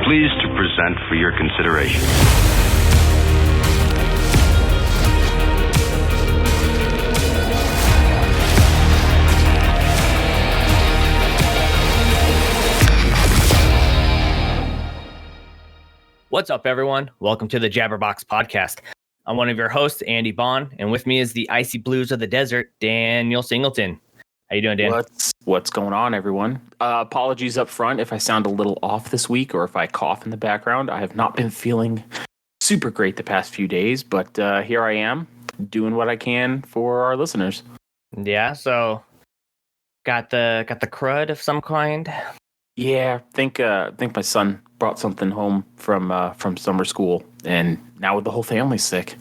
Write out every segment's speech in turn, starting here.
pleased to present for your consideration. What's up, everyone? Welcome to the Jabberbox Podcast. I'm one of your hosts, Andy Bond, and with me is the icy blues of the desert, Daniel Singleton. How you doing, Dan? What's going on, everyone? Apologies up front if I sound a little off this week or if I cough in the background. I have not been feeling super great the past few days, but here I am doing what I can for our listeners. Yeah, so got the crud of some kind. Yeah, think my son brought something home from summer school, and now the whole family's sick.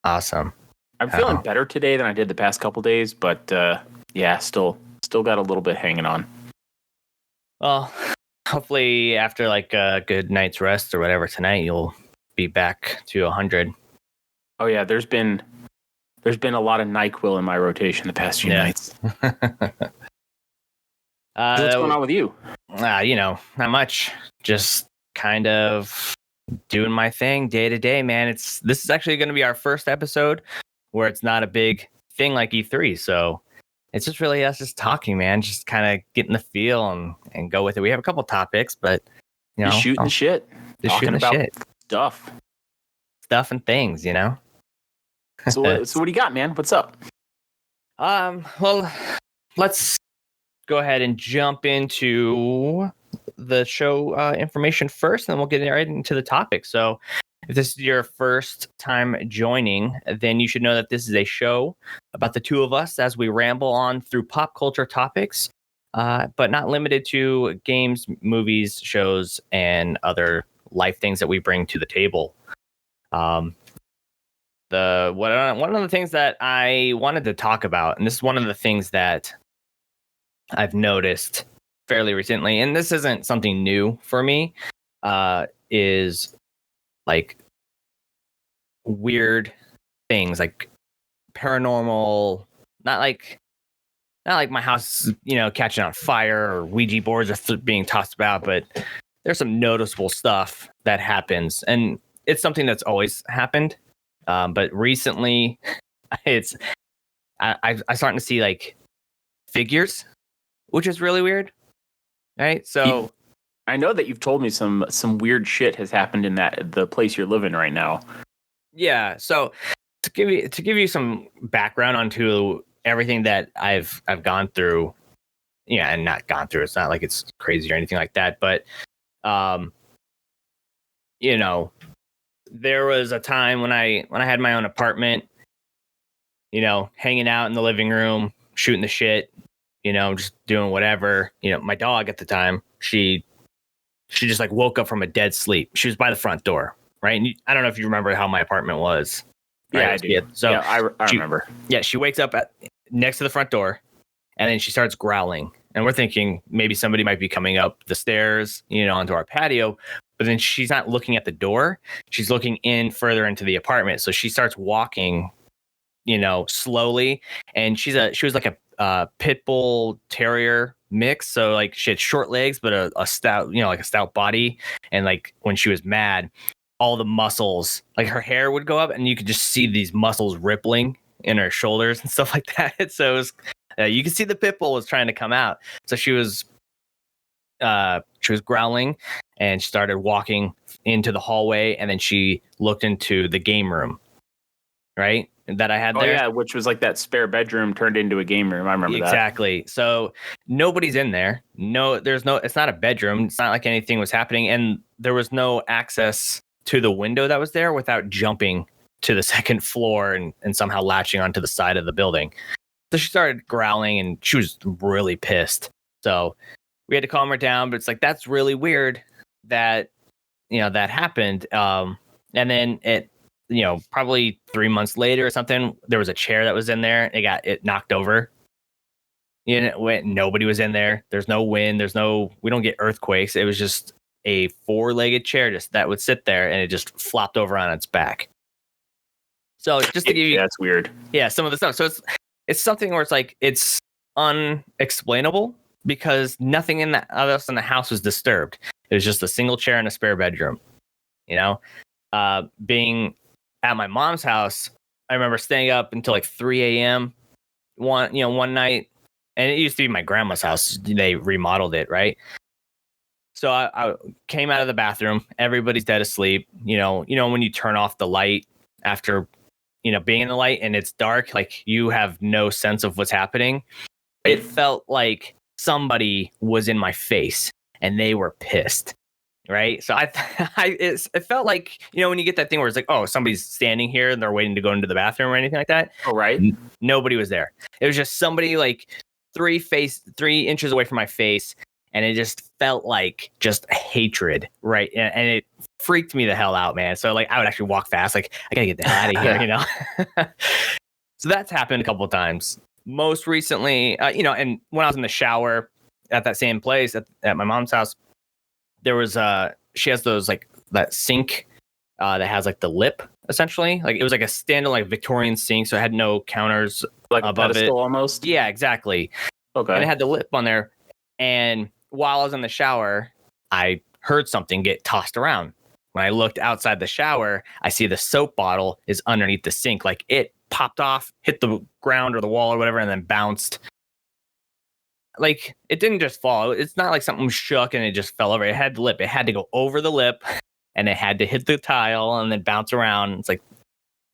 Awesome. I'm feeling better today than I did the past couple days, but yeah, still got a little bit hanging on. Well, hopefully after like a good night's rest or whatever tonight, you'll be back to 100. Oh yeah, there's been a lot of NyQuil in my rotation the past few nights. What's going on with you? Not much. Just kind of doing my thing day to day, man. This is actually going to be our first episode where it's not a big thing like E3. So it's just really us just talking, man. Just kind of getting the feel and go with it. We have a couple topics, but just shooting the shit. Just talking shooting about shit. Stuff and things, So what do you got, man? What's up? Well, let's go ahead and jump into the show information first, and then we'll get right into the topic. So if this is your first time joining, then you should know that this is a show about the two of us as we ramble on through pop culture topics, but not limited to games, movies, shows, and other life things that we bring to the table. One of the things that I wanted to talk about, and this is one of the things that I've noticed fairly recently, and this isn't something new for me, is like weird things like paranormal, not like my house, catching on fire or Ouija boards are being tossed about, but there's some noticeable stuff that happens, and it's something that's always happened. But recently I'm starting to see like figures, which is really weird. Right. So I know that you've told me some weird shit has happened in the place you're living right now. Yeah. So to give you some background onto everything that I've gone through, and not gone through, it's not like it's crazy or anything like that, but there was a time when I had my own apartment, hanging out in the living room, shooting the shit, just doing whatever. My dog at the time, she just like woke up from a dead sleep. She was by the front door, right? And I don't know if you remember how my apartment was. Right? Yeah, I do. So yeah, I remember. Yeah, she wakes up next to the front door, and then she starts growling. And we're thinking maybe somebody might be coming up the stairs, onto our patio. But then she's not looking at the door. She's looking in further into the apartment. So she starts walking, slowly. And she was like a pit bull terrier mix. So like she had short legs, but a stout, like a stout body. And like when she was mad, all the muscles, like her hair would go up and you could just see these muscles rippling in her shoulders and stuff like that. So it was, you could see the pit bull was trying to come out. So she was growling and she started walking into the hallway, and then she looked into the game room, right? That I had there. Oh yeah, which was like that spare bedroom turned into a game room. I remember that. Exactly. So nobody's in there. No, it's not a bedroom. It's not like anything was happening. And there was no access to the window that was there without jumping to the second floor and somehow latching onto the side of the building. So she started growling and she was really pissed. So we had to calm her down, but it's like, that's really weird that, that happened. And then probably 3 months later or something, there was a chair that was in there. It knocked over. Nobody was in there. There's no wind. We don't get earthquakes. It was just a 4-legged chair that would sit there, and it just flopped over on its back. So just to give you, that's weird. Yeah, some of the stuff. So it's something where it's like, it's unexplainable because nothing else in the house was disturbed. It was just a single chair in a spare bedroom. You know, being at my mom's house, I remember staying up until like 3 a.m. one night, and it used to be my grandma's house. They remodeled it, right? So I came out of the bathroom. Everybody's dead asleep. You know when you turn off the light after being in the light and it's dark, like you have no sense of what's happening. It felt like somebody was in my face and they were pissed. Right. So it felt like, when you get that thing where it's like, oh, somebody's standing here and they're waiting to go into the bathroom or anything like that. Oh, right. Nobody was there. It was just somebody like 3 inches away from my face. And it just felt like just hatred. Right. And it freaked me the hell out, man. So like I would actually walk fast. Like I gotta get the hell out of here, So that's happened a couple of times. Most recently, and when I was in the shower at that same place at my mom's house, there was she has those like that sink that has like the lip essentially. Like it was like a standard like Victorian sink, so it had no counters like above a pedestal it. Almost. Yeah, exactly. Okay. And it had the lip on there. And while I was in the shower, I heard something get tossed around. When I looked outside the shower, I see the soap bottle is underneath the sink. Like it popped off, hit the ground or the wall or whatever, and then bounced. Like it didn't just fall. It's not like something shook and it just fell over. It had the lip. It had to go over the lip and it had to hit the tile and then bounce around. It's like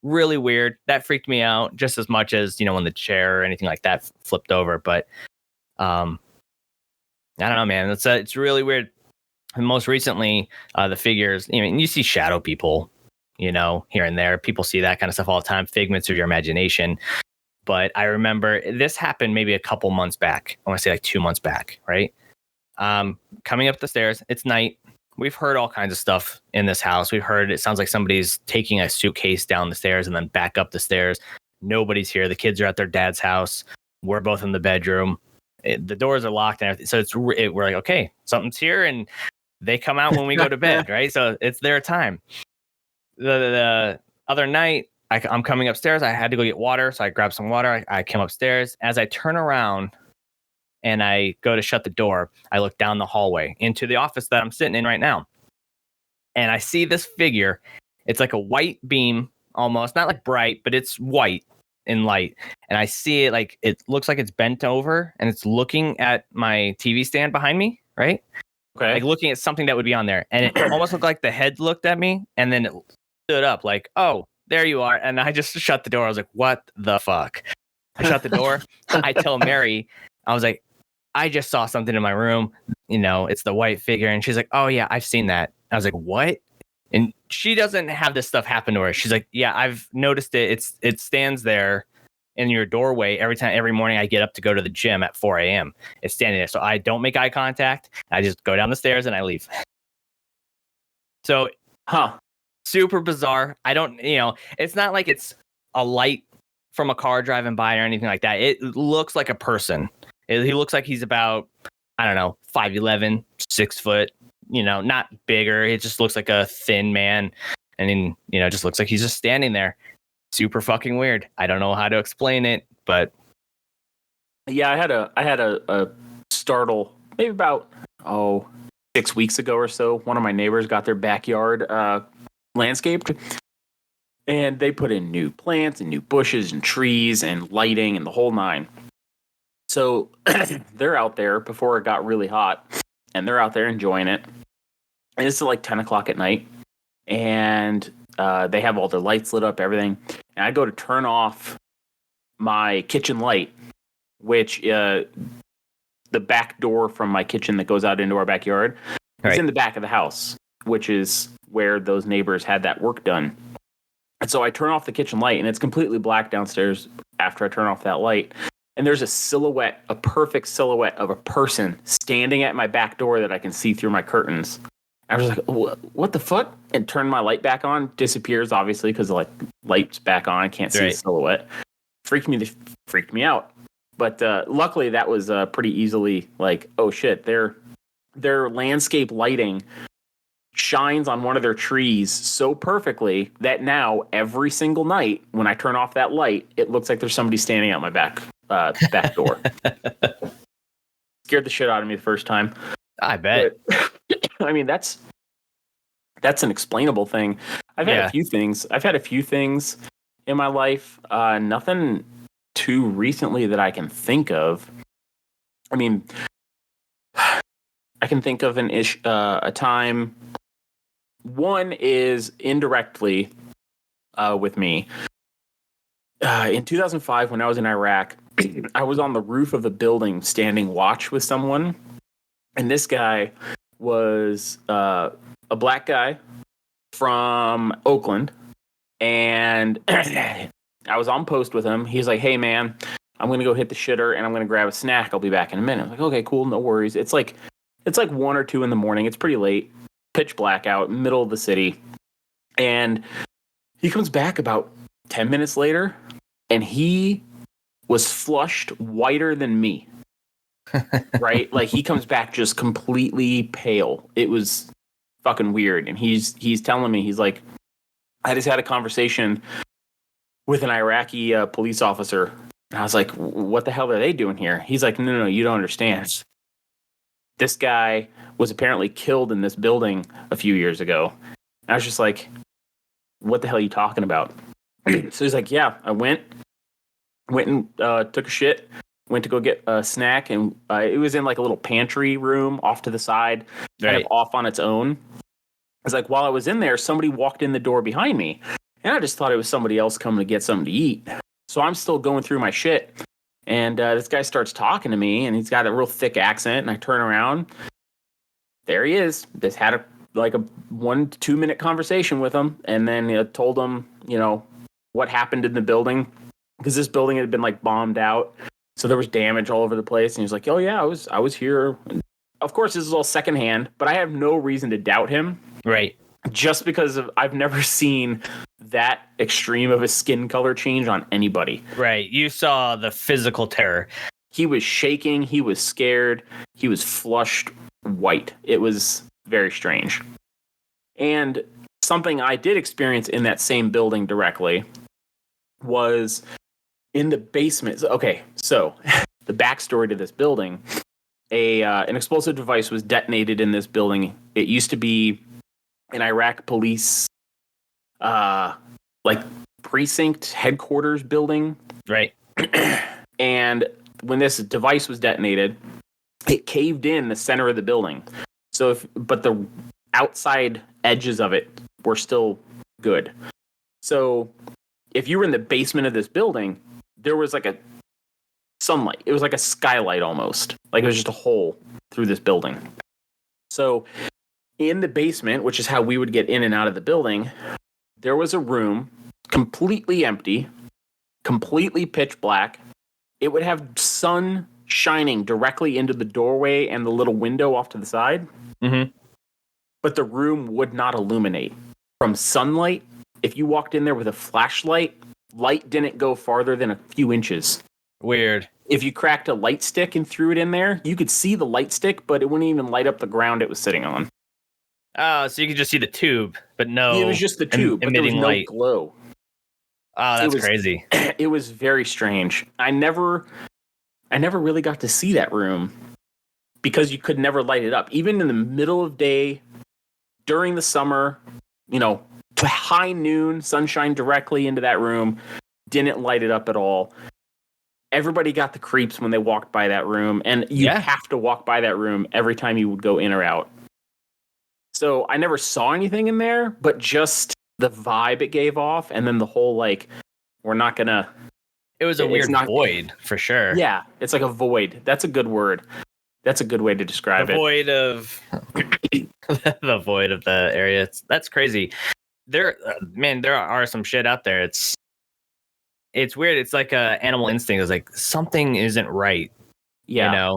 really weird. That freaked me out just as much as, when the chair or anything like that flipped over. But I don't know, man. It's really weird. And most recently, the figures, you see shadow people, here and there. People see that kind of stuff all the time. Figments of your imagination. But I remember this happened maybe a couple months back. I want to say like 2 months back, right? Coming up the stairs, it's night. We've heard all kinds of stuff in this house. We've heard it sounds like somebody's taking a suitcase down the stairs and then back up the stairs. Nobody's here. The kids are at their dad's house. We're both in the bedroom. The doors are locked and everything. So we're like, okay, something's here. And they come out when we go to bed, right? So it's their time. The other night, I'm coming upstairs. I had to go get water. So I grabbed some water. I came upstairs. As I turn around and I go to shut the door, I look down the hallway into the office that I'm sitting in right now. And I see this figure. It's like a white beam almost, not like bright, but it's white in light. And I see it like it looks like it's bent over and it's looking at my TV stand behind me, right? Okay. Like looking at something that would be on there. And it almost looked like the head looked at me and then it stood up like, oh, there you are. And I just shut the door. I was like, what the fuck? I shut the door. I tell Mary, I was like, I just saw something in my room. It's the white figure. And she's like, oh, yeah, I've seen that. I was like, what? And she doesn't have this stuff happen to her. She's like, yeah, I've noticed it. It stands there in your doorway every morning I get up to go to the gym at 4 a.m. It's standing there. So I don't make eye contact. I just go down the stairs and I leave. So, super bizarre. I don't, it's not like it's a light from a car driving by or anything like that. It looks like a person. He looks like he's about, I don't know, 5'11", 6 foot, not bigger. It just looks like a thin man. And then, just looks like he's just standing there. Super fucking weird. I don't know how to explain it, but. Yeah, I had a startle maybe about, 6 weeks ago or so. One of my neighbors got their backyard landscaped, and they put in new plants and new bushes and trees and lighting and the whole nine. So they're out there before it got really hot, and they're out there enjoying it. And it's like 10 o'clock at night, and they have all their lights lit up, everything. And I go to turn off my kitchen light, which the back door from my kitchen that goes out into our backyard is in the back of the house, which is where those neighbors had that work done. And so I turn off the kitchen light, and it's completely black downstairs after I turn off that light. And there's a perfect silhouette of a person standing at my back door that I can see through my curtains. I was like, what the fuck? And turn my light back on, disappears, obviously, because the light's back on. I can't see the silhouette. Freaked me out. But luckily, that was pretty easily like, oh shit, their landscape lighting shines on one of their trees so perfectly that now every single night when I turn off that light, it looks like there's somebody standing out my back door. Scared the shit out of me the first time. I bet. I mean, that's an explainable thing. I've had a few things. I've had a few things in my life. Nothing too recently that I can think of. I mean, I can think of a time. One is indirectly with me. In 2005, when I was in Iraq, I was on the roof of a building standing watch with someone. And this guy was a black guy from Oakland. And I was on post with him. He's like, hey, man, I'm going to go hit the shitter and I'm going to grab a snack. I'll be back in a minute. I'm like, okay, cool. No worries. It's like 1 or 2 in the morning. It's pretty late. Pitch black out, middle of the city. And he comes back about 10 minutes later, and he was flushed whiter than me. Right? Like, he comes back just completely pale. It was fucking weird. And he's telling me, he's like, I just had a conversation with an Iraqi police officer. And I was like, what the hell are they doing here? He's like, no, you don't understand. This guy was apparently killed in this building a few years ago. And I was just like, what the hell are you talking about? So he's like, yeah, I went and took a shit, went to go get a snack, and it was in like a little pantry room off to the side, kind of off on its own. It's like, while I was in there, somebody walked in the door behind me, and I just thought it was somebody else coming to get something to eat. So I'm still going through my shit, and this guy starts talking to me, and he's got a real thick accent, and I turn around. There he is. Just had a 1 to 2 minute conversation with him, and then told him, what happened in the building, because this building had been like bombed out, so there was damage all over the place. And he was like, "Oh yeah, I was here." And of course, this is all secondhand, but I have no reason to doubt him. Right. Just because I've never seen that extreme of a skin color change on anybody. Right. You saw the physical terror. He was shaking. He was scared. He was flushed white. It was very strange. And something I did experience in that same building directly was in the basement. Okay, so the backstory to this building, an explosive device was detonated in this building. It used to be an Iraq police precinct headquarters building. Right. And when this device was detonated, it caved in the center of the building. But the outside edges of it were still good. So if you were in the basement of this building, there was like a sunlight. It was like a skylight almost. Like it was just a hole through this building. So in the basement, which is how we would get in and out of the building, there was a room completely empty, completely pitch black. It would have sun shining directly into the doorway and the little window off to the side. Mm-hmm. But the room would not illuminate from sunlight. If you walked in there with a flashlight, light didn't go farther than a few inches. Weird. If you cracked a light stick and threw it in there, you could see the light stick, but it wouldn't even light up the ground it was sitting on. Oh, so you could just see the tube, but no. It was just the tube, but there was no light. glow. Oh, that's crazy. It was very strange. I never really got to see that room because you could never light it up. Even in the middle of day, during the summer, to high noon, sunshine directly into that room, didn't light it up at all. Everybody got the creeps when they walked by that room, and you have to walk by that room every time you would go in or out. So I never saw anything in there, but just the vibe it gave off, and then the whole we're not gonna. It was a weird void for sure. Yeah, it's like a void. That's a good word. That's a good way to describe the it. Void of the void of the area. That's crazy. There are some shit out there. It's weird. It's like a animal instinct. It's like something isn't right. Yeah,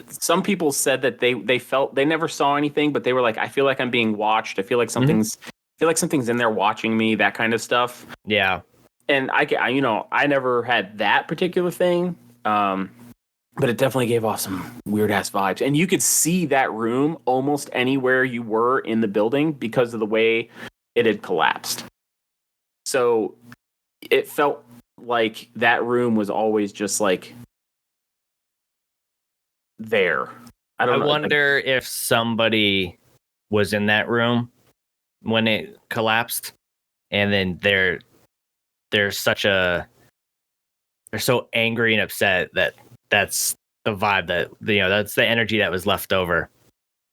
some people said that they felt they never saw anything, but they were like, I feel like I'm being watched. I feel like something's in there watching me. That kind of stuff. Yeah, and I never had that particular thing, but it definitely gave off some weird ass vibes. And you could see that room almost anywhere you were in the building because of the way it had collapsed. So it felt like that room was always just like there. I don't know. I wonder if somebody was in that room when it collapsed, and then they're so angry and upset that that's the vibe that that's the energy that was left over.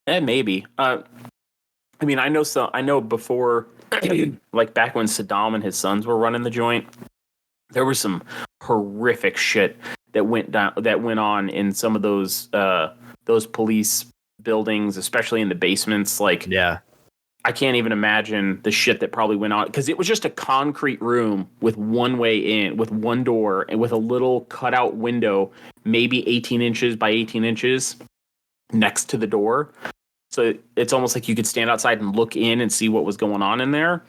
And maybe. I mean, I know before, like back when Saddam and his sons were running the joint, there was some horrific shit that went on in some of those police buildings, especially in the basements. Like, Yeah. I can't even imagine the shit that probably went on, because it was just a concrete room with one way in, with one door, and with a little cutout window, maybe 18 inches by 18 inches next to the door. So it's almost like you could stand outside and look in and see what was going on in there.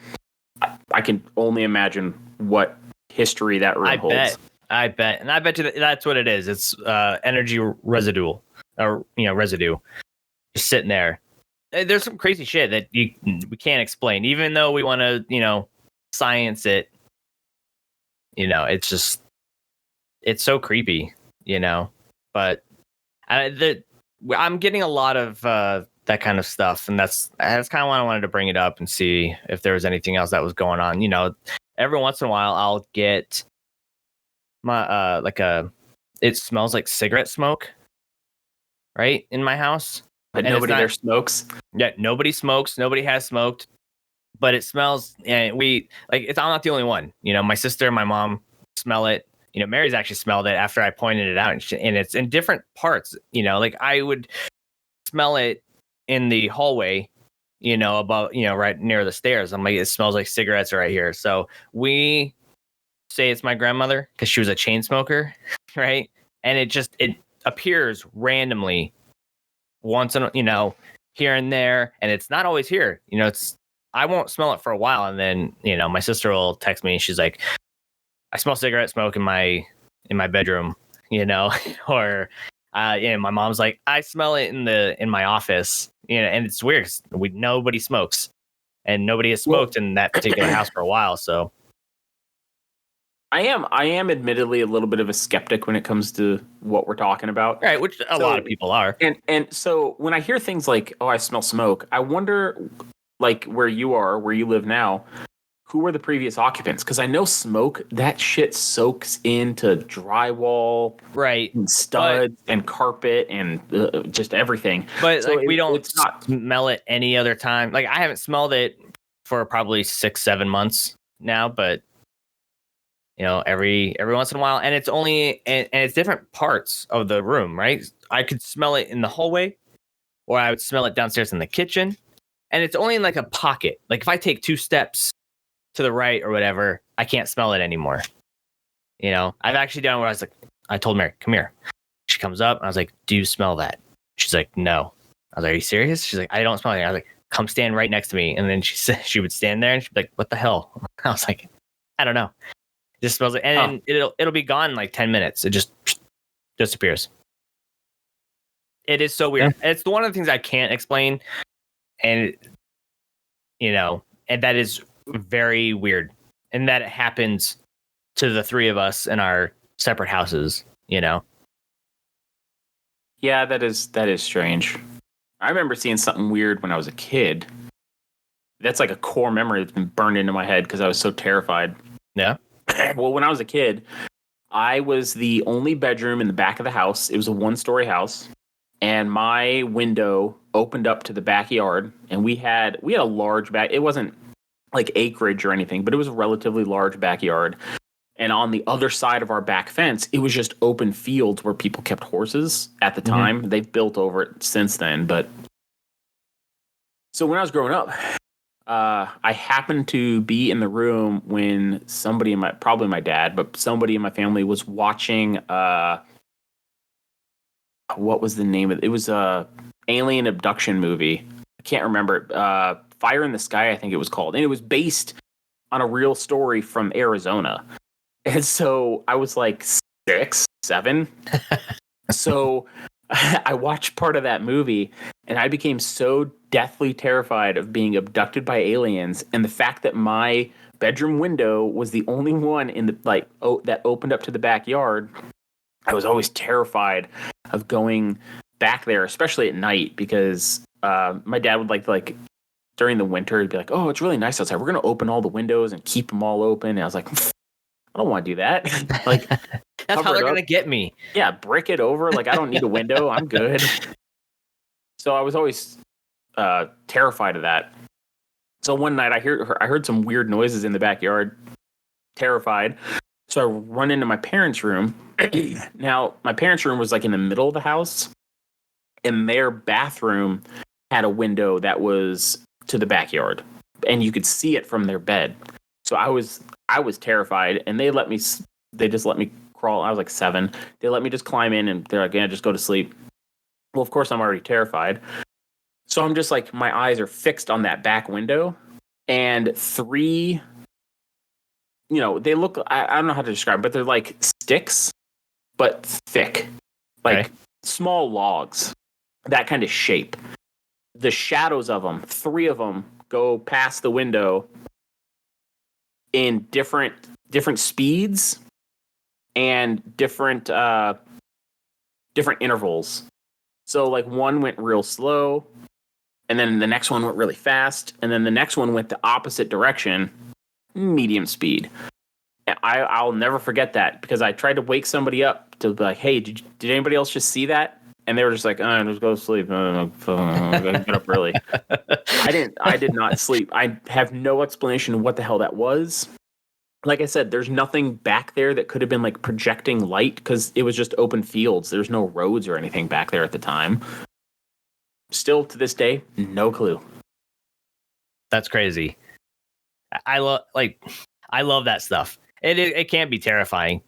I can only imagine what history that room holds. I bet. And I bet you that's what it is. It's energy residue, just sitting there. There's some crazy shit that we can't explain, even though we want to, science it. It's so creepy, But I'm getting a lot of that kind of stuff, and that's kind of why I wanted to bring it up and see if there was anything else that was going on. Every once in a while, I'll get my it smells like cigarette smoke, right, in my house. But nobody there smokes. Yeah, nobody smokes. Nobody has smoked, but it smells. And I'm not the only one. My sister and my mom smell it. Mary's actually smelled it after I pointed it out, and it's in different parts. Like I would smell it in the hallway, above, right near the stairs. I'm like, it smells like cigarettes right here. So we say it's my grandmother because she was a chain smoker, right? And it appears randomly once in here and there, and it's not always here. I won't smell it for a while, and then my sister will text me and she's like, I smell cigarette smoke in my bedroom, or my mom's like, I smell it in my office, and it's weird 'cause nobody smokes, and nobody has smoked in that particular house for a while. So I am admittedly a little bit of a skeptic when it comes to what we're talking about. Right, which a lot of people are. And so when I hear things like, oh, I smell smoke, I wonder, like where you live now, who were the previous occupants? Because I know smoke, that shit soaks into drywall, right, and studs and carpet and just everything. But so we don't it's not smell it any other time. Like I haven't smelled it for probably 6-7 months now, but every once in a while, and it's only and it's different parts of the room, right? I could smell it in the hallway, or I would smell it downstairs in the kitchen, and it's only in like a pocket. Like if I take 2 steps to the right or whatever, I can't smell it anymore. I've actually done where I told Mary, come here. She comes up, and I was like, do you smell that? She's like, no. I was like, are you serious? She's like, I don't smell it. I was like, come stand right next to me. And then she would stand there, and she'd be like, what the hell? I was like, I don't know. It just smells like, and then it'll be gone in like 10 minutes. It just disappears. It is so weird. Yeah. It's one of the things I can't explain, and and that is very weird, and that it happens to the 3 of us in our separate houses. Yeah, that is strange. I remember seeing something weird when I was a kid. That's like a core memory that's been burned into my head because I was so terrified. Yeah. Well, when I was a kid, I was the only bedroom in the back of the house. It was a 1-story house, and my window opened up to the backyard, and we had a large back. It wasn't like acreage or anything, but it was a relatively large backyard. And on the other side of our back fence, it was just open fields where people kept horses at the time. Mm-hmm. They've built over it since then. But so when I was growing up, I happened to be in the room when somebody probably my dad, but somebody in my family was watching, what was the name of it? It was a alien abduction movie. I can't remember. Fire in the Sky, I think it was called. And it was based on a real story from Arizona. And so I was like 6, 7. So I watched part of that movie, and I became so deathly terrified of being abducted by aliens, and the fact that my bedroom window was the only one in the that opened up to the backyard. I was always terrified of going back there, especially at night, because my dad would like during the winter, he'd be like, "Oh, it's really nice outside. We're gonna open all the windows and keep them all open." And I was like, "I don't want to do that. Like, That's how they're up. gonna get me. Yeah, brick it over. Like, I don't need a window. I'm good." So I was always terrified of that. So one night I heard some weird noises in the backyard. Terrified. So I run into my parents' room. Now, my parents' room was like in the middle of the house, and their bathroom had a window that was to the backyard, and you could see it from their bed. So I was terrified, and they just let me crawl. I was like 7. They let me just climb in, and they're like, "Yeah, just go to sleep." Well, of course, I'm already terrified. So I'm just like, my eyes are fixed on that back window, and 3, they look, I don't know how to describe it, but they're like sticks, but thick, like small logs, that kind of shape. The shadows of them, 3 of them go past the window in different speeds and different intervals. So like one went real slow, and then the next one went really fast, and then the next one went the opposite direction, medium speed. I'll never forget that, because I tried to wake somebody up to be like, "Hey, did anybody else just see that?" And they were just like, "Just go to sleep. Get up early." I did not sleep. I have no explanation of what the hell that was. Like I said, there's nothing back there that could have been like projecting light, because it was just open fields. There's no roads or anything back there at the time. Still to this day, no clue. That's crazy. I love that stuff. It can be terrifying,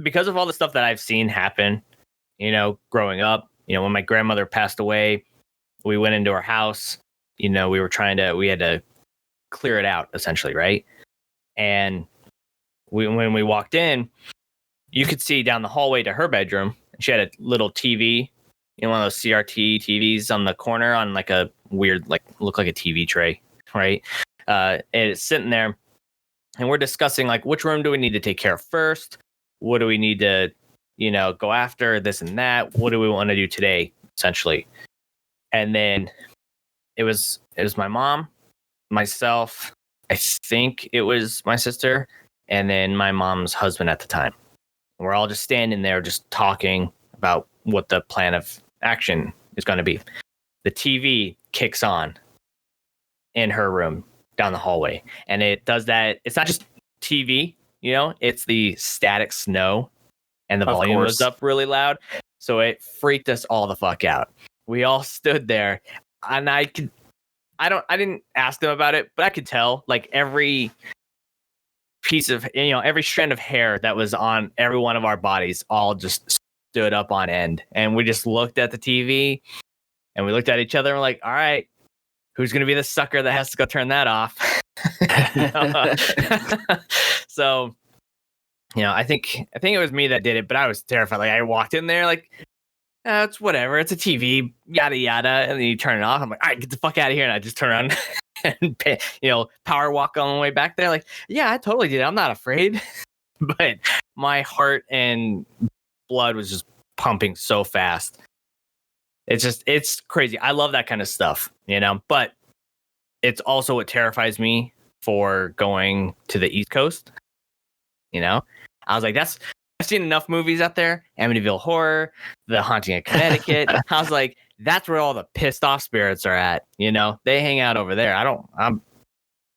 because of all the stuff that I've seen happen, growing up. When my grandmother passed away, we went into her house. We had to clear it out, essentially, right? And when we walked in, you could see down the hallway to her bedroom. She had a little TV, one of those CRT TVs on the corner, on like a weird, look like a TV tray, right? And it's sitting there, and we're discussing like, which room do we need to take care of first? What do we need to, go after, this and that? What do we want to do today, essentially? And then it was my mom, myself, I think it was my sister, and then my mom's husband at the time. We're all just standing there, just talking about what the plan of action is going to be. The TV kicks on in her room down the hallway, and it does that. It's not just TV, it's the static snow, and the volume was up really loud. So it freaked us all the fuck out. We all stood there, and I didn't ask them about it, but I could tell, like, every piece of, every strand of hair that was on every one of our bodies all just stood up on end. And we just looked at the TV, and we looked at each other, and we're like, all right, who's going to be the sucker that has to go turn that off? So, I think it was me that did it, but I was terrified. Like, I walked in there like, it's whatever. It's a TV, yada, yada. And then you turn it off. I'm like, all right, get the fuck out of here. And I just turn around and, power walk on the way back there. Like, yeah, I totally did. I'm not afraid. But my heart and blood was just pumping so fast. It's crazy. I love that kind of stuff, but it's also what terrifies me for going to the East Coast. I was like, I've seen enough movies out there, Amityville Horror, The Haunting of Connecticut. I was like, that's where all the pissed off spirits are at. They hang out over there.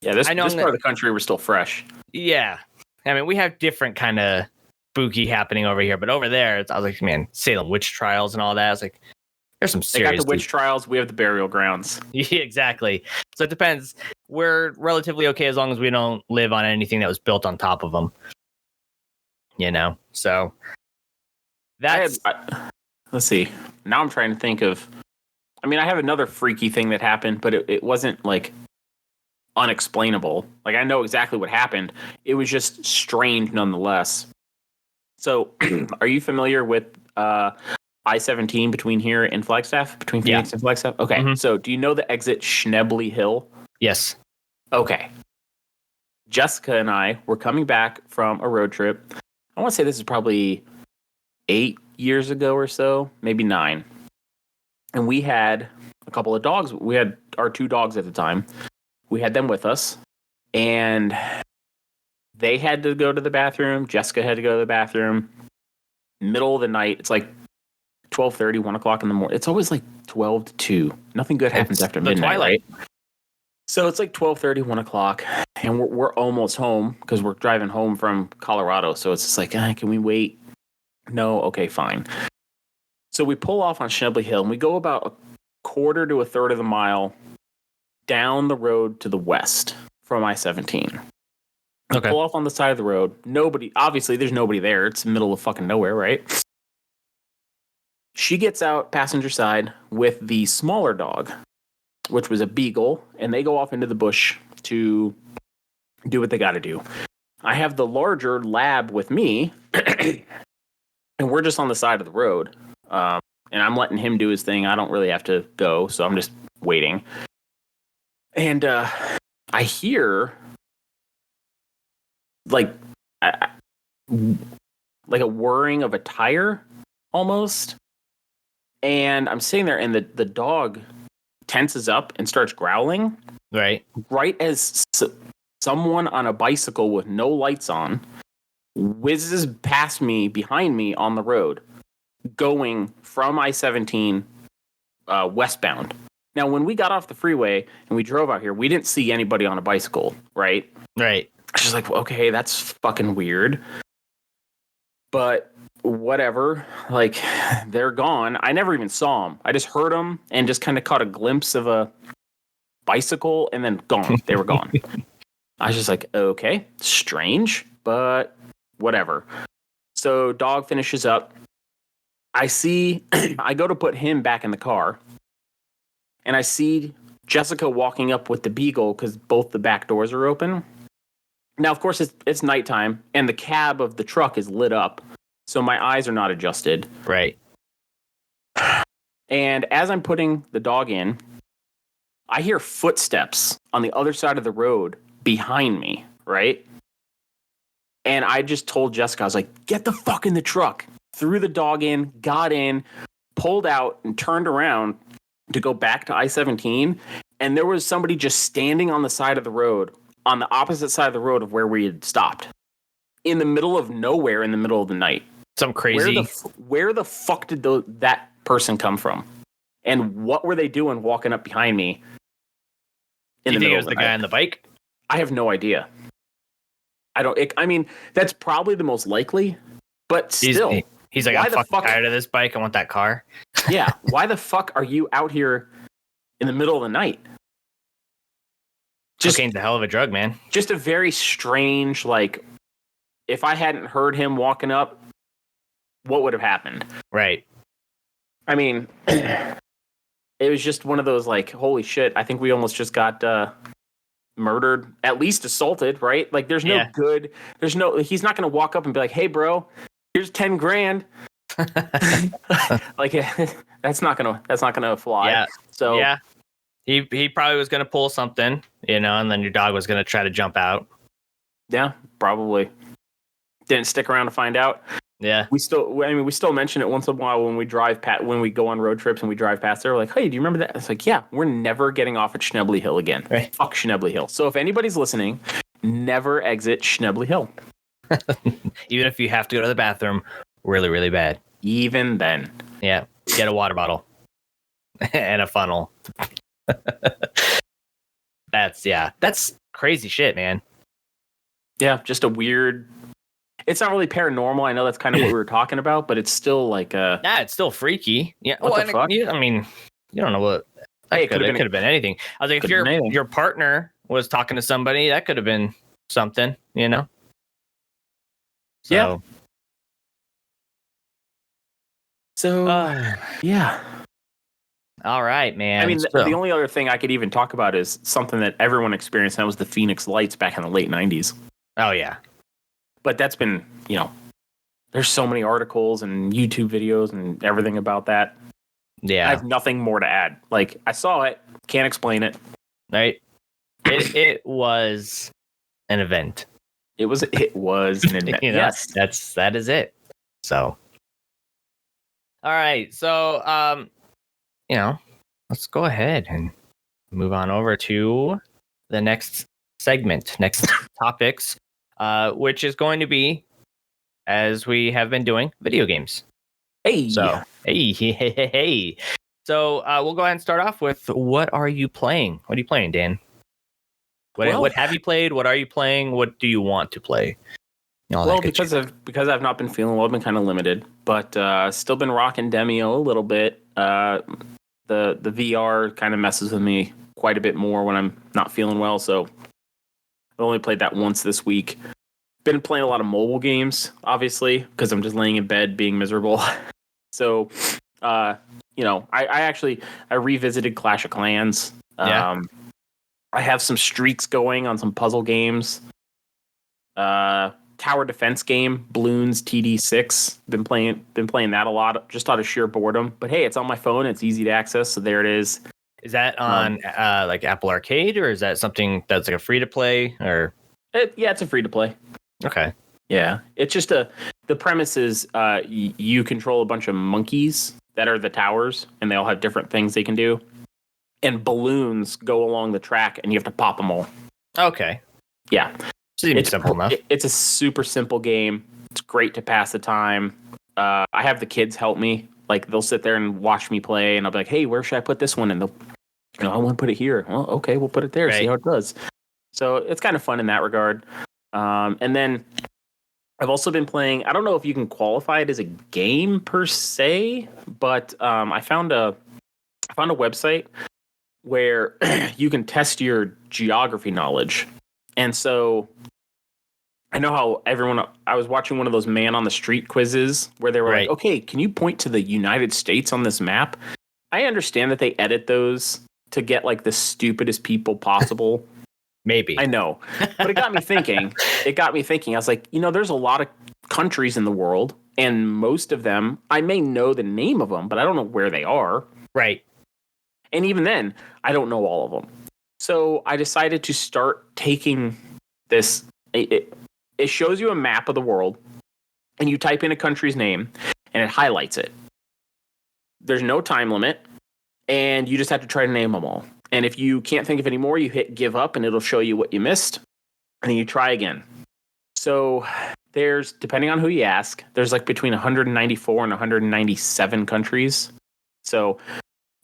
This part of the country, we're still fresh. Yeah. I mean, we have different kind of spooky happening over here, but over there, I was like, man, Salem witch trials and all that. I was like, there's some serious. They got the witch trials. We have the burial grounds. Yeah, exactly. So it depends. We're relatively okay as long as we don't live on anything that was built on top of them. So that's. Let's see. Now I'm trying to think of. I mean, I have another freaky thing that happened, but it wasn't like unexplainable. Like, I know exactly what happened. It was just strange nonetheless. So, are you familiar with I-17 between here and Flagstaff? Between Phoenix and Flagstaff? Okay. Mm-hmm. So, do you know the exit Schnebley Hill? Yes. Okay. Jessica and I were coming back from a road trip. I want to say this is probably 8 years ago or so, maybe 9. And we had a couple of dogs. We had our 2 dogs at the time. We had them with us, and they had to go to the bathroom. Jessica had to go to the bathroom. Middle of the night. It's like 12:30, 1 o'clock in the morning. It's always like 12 to 2. Nothing good happens after midnight, right? So it's like 12:30, 1 o'clock, and we're almost home because we're driving home from Colorado. So it's just like, can we wait? No, okay, fine. So we pull off on Schnebly Hill, and we go about a quarter to a third of the mile down the road to the west from I-17. Okay. Pull off on the side of the road. Obviously, there's nobody there. It's the middle of fucking nowhere, right? She gets out passenger side with the smaller dog, which was a beagle, and they go off into the bush to do what they got to do. I have the larger lab with me, and we're just on the side of the road, and I'm letting him do his thing. I don't really have to go, so I'm just waiting. And I hear like a whirring of a tire almost. And I'm sitting there, and the dog tenses up and starts growling. Right. Right as someone on a bicycle with no lights on whizzes past me, behind me on the road, going from I-17 westbound. Now, when we got off the freeway and we drove out here, we didn't see anybody on a bicycle, right? Right. I was just like, okay, that's fucking weird. But whatever, like, they're gone. I never even saw them. I just heard them and just kind of caught a glimpse of a bicycle and then gone. They were gone. I was just like, okay, strange, but whatever. So dog finishes up. I go to put him back in the car, and I see Jessica walking up with the beagle because both the back doors are open. Now, of course, it's nighttime, and the cab of the truck is lit up, so my eyes are not adjusted. Right. And as I'm putting the dog in, I hear footsteps on the other side of the road behind me, right? And I just told Jessica, I was like, get the fuck in the truck. Threw the dog in, got in, pulled out, and turned around to go back to I-17. And there was somebody just standing on the side of the road, on the opposite side of the road of where we had stopped, in the middle of nowhere, in the middle of the night. Some crazy. Where the fuck did that person come from? And what were they doing walking up behind me? Do you think it was the guy on the bike? I have no idea. I mean, that's probably the most likely, but still. He's like, I'm fucking tired of this bike. I want that car. Yeah. Why the fuck are you out here in the middle of the night? Cocaine's a hell of a drug, man. Just a very strange, like, if I hadn't heard him walking up, what would have happened? Right. I mean, it was just one of those, like, holy shit, I think we almost just got murdered, at least assaulted, right? Like, he's not going to walk up and be like, hey, bro, here's 10 grand. Like, that's not gonna fly. Yeah. So yeah, he probably was gonna pull something, and then your dog was gonna try to jump out. Yeah, probably. Didn't stick around to find out. Yeah. We still mention it once in a while when we when we go on road trips and we drive past there. We're like, hey, do you remember that? It's like, yeah, we're never getting off at Schnebly Hill again. Right. Fuck Schnebly Hill. So if anybody's listening, never exit Schnebly Hill. Even if you have to go to the bathroom really, really bad. Even then. Yeah. Get a water bottle and a funnel. That's crazy shit, man. Yeah, just a weird. It's not really paranormal. I know that's kind of what we were talking about, but it's still like it's still freaky. Yeah. What the fuck? I mean, you don't know what. It could have been anything. I was like, if your partner was talking to somebody, that could have been something, So, yeah. So, yeah. All right, man. I mean, the only other thing I could even talk about is something that everyone experienced, and that was the Phoenix Lights back in the late 90s. Oh, yeah. But that's been, there's so many articles and YouTube videos and everything about that. Yeah. I have nothing more to add. Like, I saw it, can't explain it. Right. It was an event. It was an event. Yes. That is it. So. All right. So, let's go ahead and move on over to the next segment, next topics, which is going to be, as we have been doing, video games. Hey. So, hey. So we'll go ahead and start off with, what are you playing? What are you playing, Dan? What have you played? What are you playing? What do you want to play? Because I've not been feeling well, I've been kind of limited, but still been rocking Demio a little bit. The VR kind of messes with me quite a bit more when I'm not feeling well, so I've only played that once this week. Been playing a lot of mobile games, obviously, because I'm just laying in bed being miserable. So, I revisited Clash of Clans. Yeah. I have some streaks going on some puzzle games. Tower defense game, Bloons TD6. Been playing that a lot, just out of sheer boredom. But hey, it's on my phone. It's easy to access, so there it is. Is that on like Apple Arcade, or is that something that's like a free to play? Or it's a free to play. Okay. Yeah, it's just the premise is you control a bunch of monkeys that are the towers, and they all have different things they can do. And balloons go along the track, and you have to pop them all. Okay. Yeah. Seems simple enough. It's a super simple game. It's great to pass the time. I have the kids help me. Like, they'll sit there and watch me play, and I'll be like, hey, where should I put this one? And they'll, I want to put it here. Well, okay, we'll put it there. Right. See how it does. So it's kind of fun in that regard. And then I've also been playing, I don't know if you can qualify it as a game per se, but I found a website where you can test your geography knowledge. And so I know how I was watching one of those man on the street quizzes where they were like, okay, can you point to the United States on this map? I understand that they edit those to get like the stupidest people possible. Maybe. I know. But it got me thinking. I was like, there's a lot of countries in the world, and most of them, I may know the name of them, but I don't know where they are. Right. And even then, I don't know all of them. So I decided to start taking this. It shows you a map of the world, and you type in a country's name, and it highlights it. There's no time limit, and you just have to try to name them all. And if you can't think of any more, you hit give up, and it'll show you what you missed, and then you try again. So there's, depending on who you ask, there's like between 194 and 197 countries. So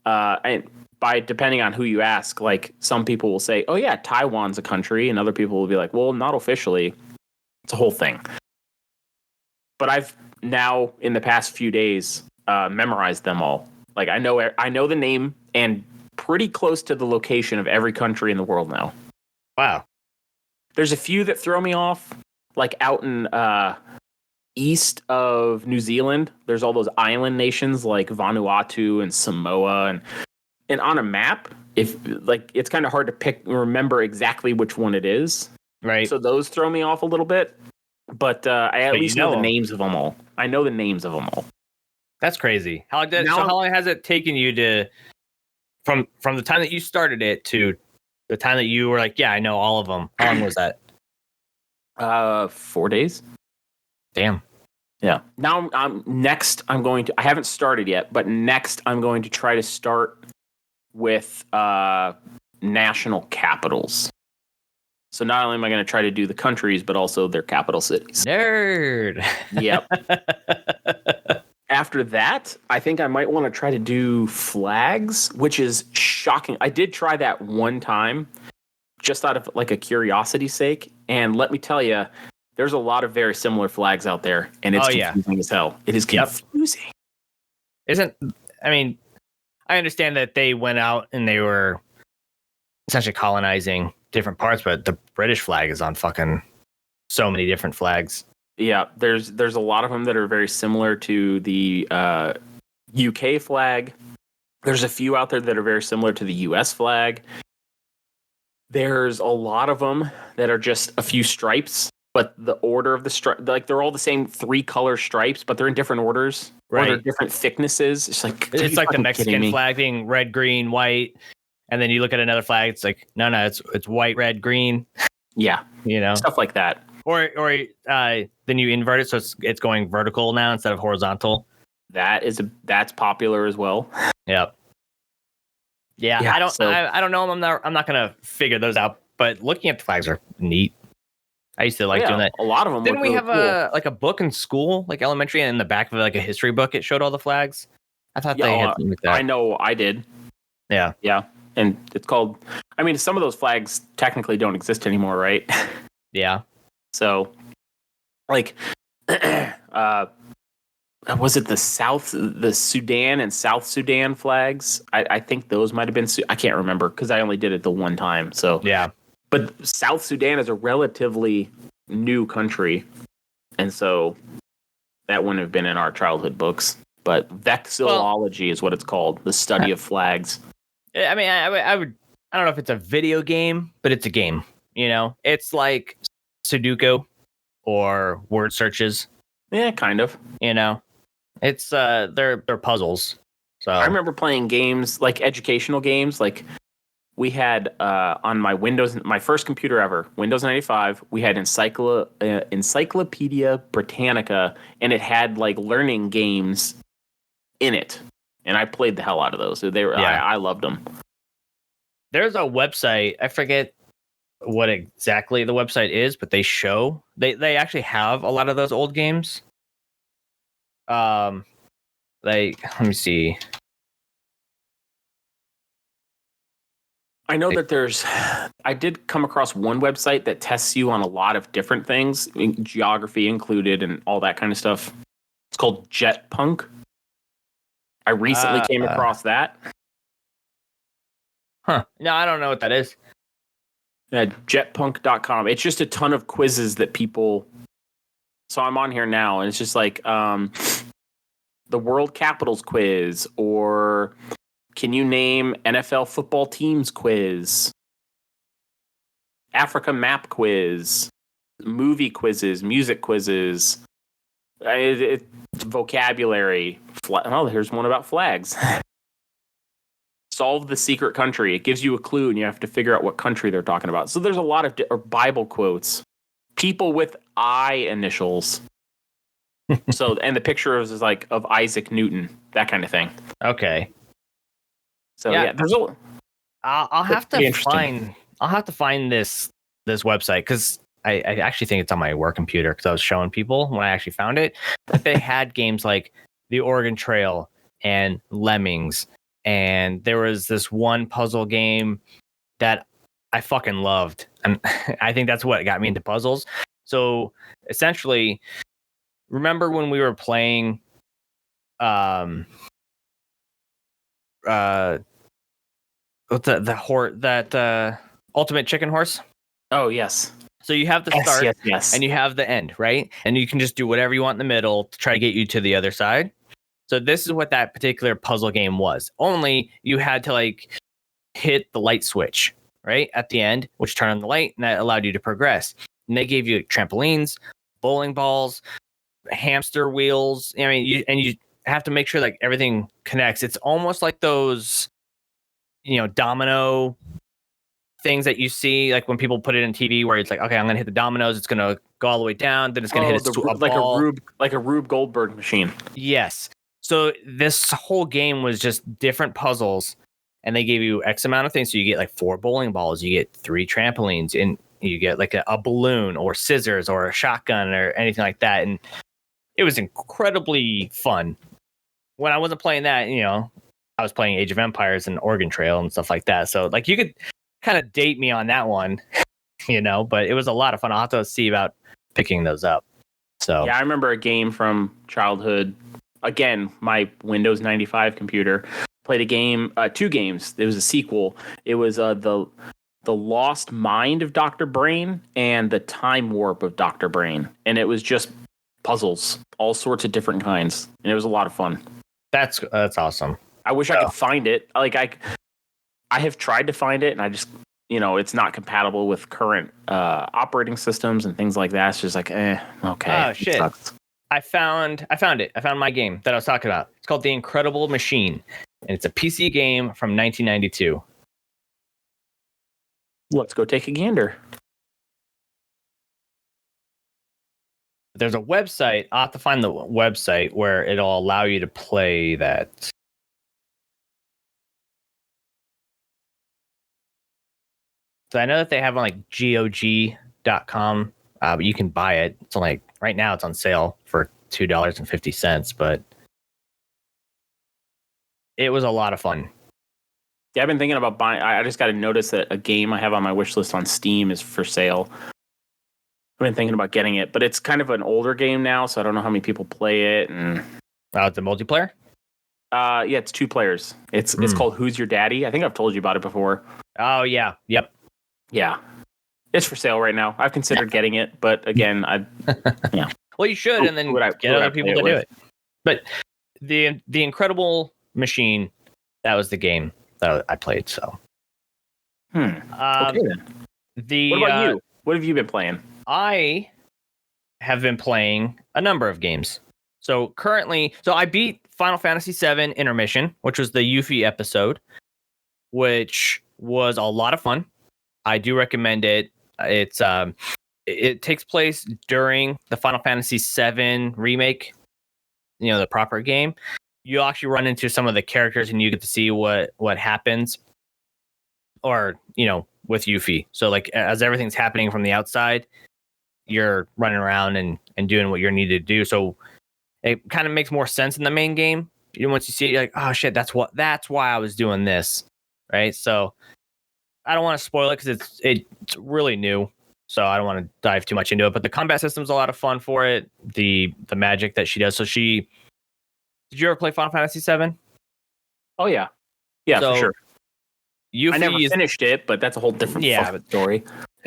depending on who you ask, like, some people will say, oh yeah, Taiwan's a country, and other people will be like, well, not officially. It's a whole thing. But I've now, in the past few days, memorized them all. Like, I know the name and pretty close to the location of every country in the world now. Wow. There's a few that throw me off, like out in east of New Zealand. There's all those island nations like Vanuatu and Samoa, and on a map, it's kind of hard to remember exactly which one it is. Right. So those throw me off a little bit, but I at least know the names of them all. I know the names of them all. That's crazy. How long has it taken you to, from the time that you started it to the time that you were like, yeah, I know all of them? How long was that? 4 days. Damn. Yeah. Now I haven't started yet, but next I'm going to try to start with national capitals. So not only am I going to try to do the countries, but also their capital cities. Nerd. Yep. After that, I think I might want to try to do flags, which is shocking. I did try that one time, just out of like a curiosity's sake. And let me tell you, there's a lot of very similar flags out there, and it's confusing as hell. It is confusing. I understand that they went out and they were essentially colonizing different parts, but the British flag is on fucking so many different flags. Yeah, there's a lot of them that are very similar to the UK flag. There's a few out there that are very similar to the US flag. There's a lot of them that are just a few stripes, but the order of the stripe, like, they're all the same 3-color stripes, but they're in different orders. Right. Or they're different thicknesses. It's like the Mexican flag being red, green, white. And then you look at another flag, it's like, no, it's white, red, green. Yeah. Stuff like that. Or then you invert it, so it's going vertical now instead of horizontal. That's popular as well. Yep. Yeah, Yeah, I don't so- I don't know. I'm not gonna figure those out. But looking at the flags are neat. I used to like doing that. A lot of them Didn't look we really have cool. a book in school, like elementary, and in the back of like a history book, it showed all the flags? I thought they had something like that. I know I did. Yeah. Yeah. And it's called, I mean, some of those flags technically don't exist anymore, right? Yeah. So, like, was it the Sudan and South Sudan flags? I think those might have been, I can't remember because I only did it the one time. So, Yeah. but South Sudan is a relatively new country. And so that wouldn't have been in our childhood books. But vexillology is what it's called, the study of flags. I mean, I would. I don't know if it's a video game, but it's a game. You know, it's like Sudoku or word searches. Yeah, kind of. You know, it's they're puzzles. So I remember playing games like educational games. Like we had on my Windows, my first computer ever, Windows 95. We had Encyclopedia Britannica, and it had like learning games in it, and I played the hell out of those. They were, Yeah. I loved them. there's a website. I forget what exactly the website is, but they actually have a lot of those old games. Like let me see. I know that I did come across one website that tests you on a lot of different things, geography included, and all that kind of stuff. It's called Jetpunk. I recently came across that. Huh. No, I don't know what that is. Jetpunk.com. It's just a ton of quizzes that people. So I'm on here now, and it's just like the World Capitals quiz, or can you name NFL football teams quiz, Africa map quiz, movie quizzes, music quizzes, vocabulary. Oh, here's one about flags. Solve the secret country. It gives you a clue, and you have to figure out what country they're talking about. So there's a lot of or Bible quotes, people with I initials. So, and the picture is like of Isaac Newton, that kind of thing. Okay. So yeah, there's a. I'll have to find this website because I actually think it's on my work computer because I was showing people when I actually found it that they had games like the Oregon Trail and Lemmings, and there was this one puzzle game that I fucking loved, and I think that's what got me into puzzles. So essentially, remember when we were playing that ultimate chicken horse? Oh yes. So you have the start and you have the end, right? And you can just do whatever you want in the middle to try to get you to the other side. So this is what that particular puzzle game was. Only you had to like hit the light switch, right? At the end, which turned on the light, and that allowed you to progress. And they gave you trampolines, bowling balls, hamster wheels. I mean, you have to make sure like everything connects. It's almost like those, domino things that you see like when people put it in TV where it's like, okay, I'm gonna hit the dominoes, it's gonna go all the way down, then it's gonna hit a ball. Like a Rube Goldberg machine. Yes. So this whole game was just different puzzles, and they gave you X amount of things. So you get like 4 bowling balls, you get 3 trampolines, and you get like a balloon or scissors or a shotgun or anything like that. And it was incredibly fun. When I wasn't playing that, I was playing Age of Empires and Oregon Trail and stuff like that. So like you could kind of date me on that one, but it was a lot of fun. I'll have to see about picking those up. So yeah, I remember a game from childhood. Again, my Windows 95 computer played a game, 2 games. There was a sequel. It was the Lost Mind of Dr. Brain and the Time Warp of Dr. Brain, and it was just puzzles, all sorts of different kinds, and it was a lot of fun. That's awesome. I wish I could find it. Like I have tried to find it, and I just, it's not compatible with current operating systems and things like that. It's just like, okay. Oh shit! I found it. I found my game that I was talking about. It's called The Incredible Machine, and it's a PC game from 1992. Let's go take a gander. There's a website. I'll have to find the website where it'll allow you to play that. So I know that they have on like GOG.com, but you can buy it. It's like right now it's on sale for $2.50, but it was a lot of fun. Yeah, I've been thinking about buying. I just got to notice that a game I have on my wish list on Steam is for sale. I've been thinking about getting it, but it's kind of an older game now, so I don't know how many people play it. And It's a multiplayer? yeah, it's 2 players. It's called Who's Your Daddy? I think I've told you about it before. Oh, yeah. Yep. Yeah. It's for sale right now. I've considered getting it, but again, yeah. Well, you should, and then get other people to do it. But the Incredible Machine, that was the game that I played. So, okay then. What about you? What have you been playing? I have been playing a number of games. So currently, I beat Final Fantasy VII Intermission, which was the Yuffie episode, which was a lot of fun. I do recommend it. It takes place during the Final Fantasy VII remake, the proper game. You actually run into some of the characters and you get to see what happens, or with Yuffie. So like as everything's happening from the outside, you're running around and doing what you're needed to do. So it kind of makes more sense in the main game. Once you see it, you're like, oh shit, that's why I was doing this, right? So I don't want to spoil it because it's really new, so I don't want to dive too much into it. But the combat system's a lot of fun for it. The magic that she does. So did you ever play Final Fantasy VII? Oh yeah, so, for sure. Yuffie I never finished it, but that's a whole different story.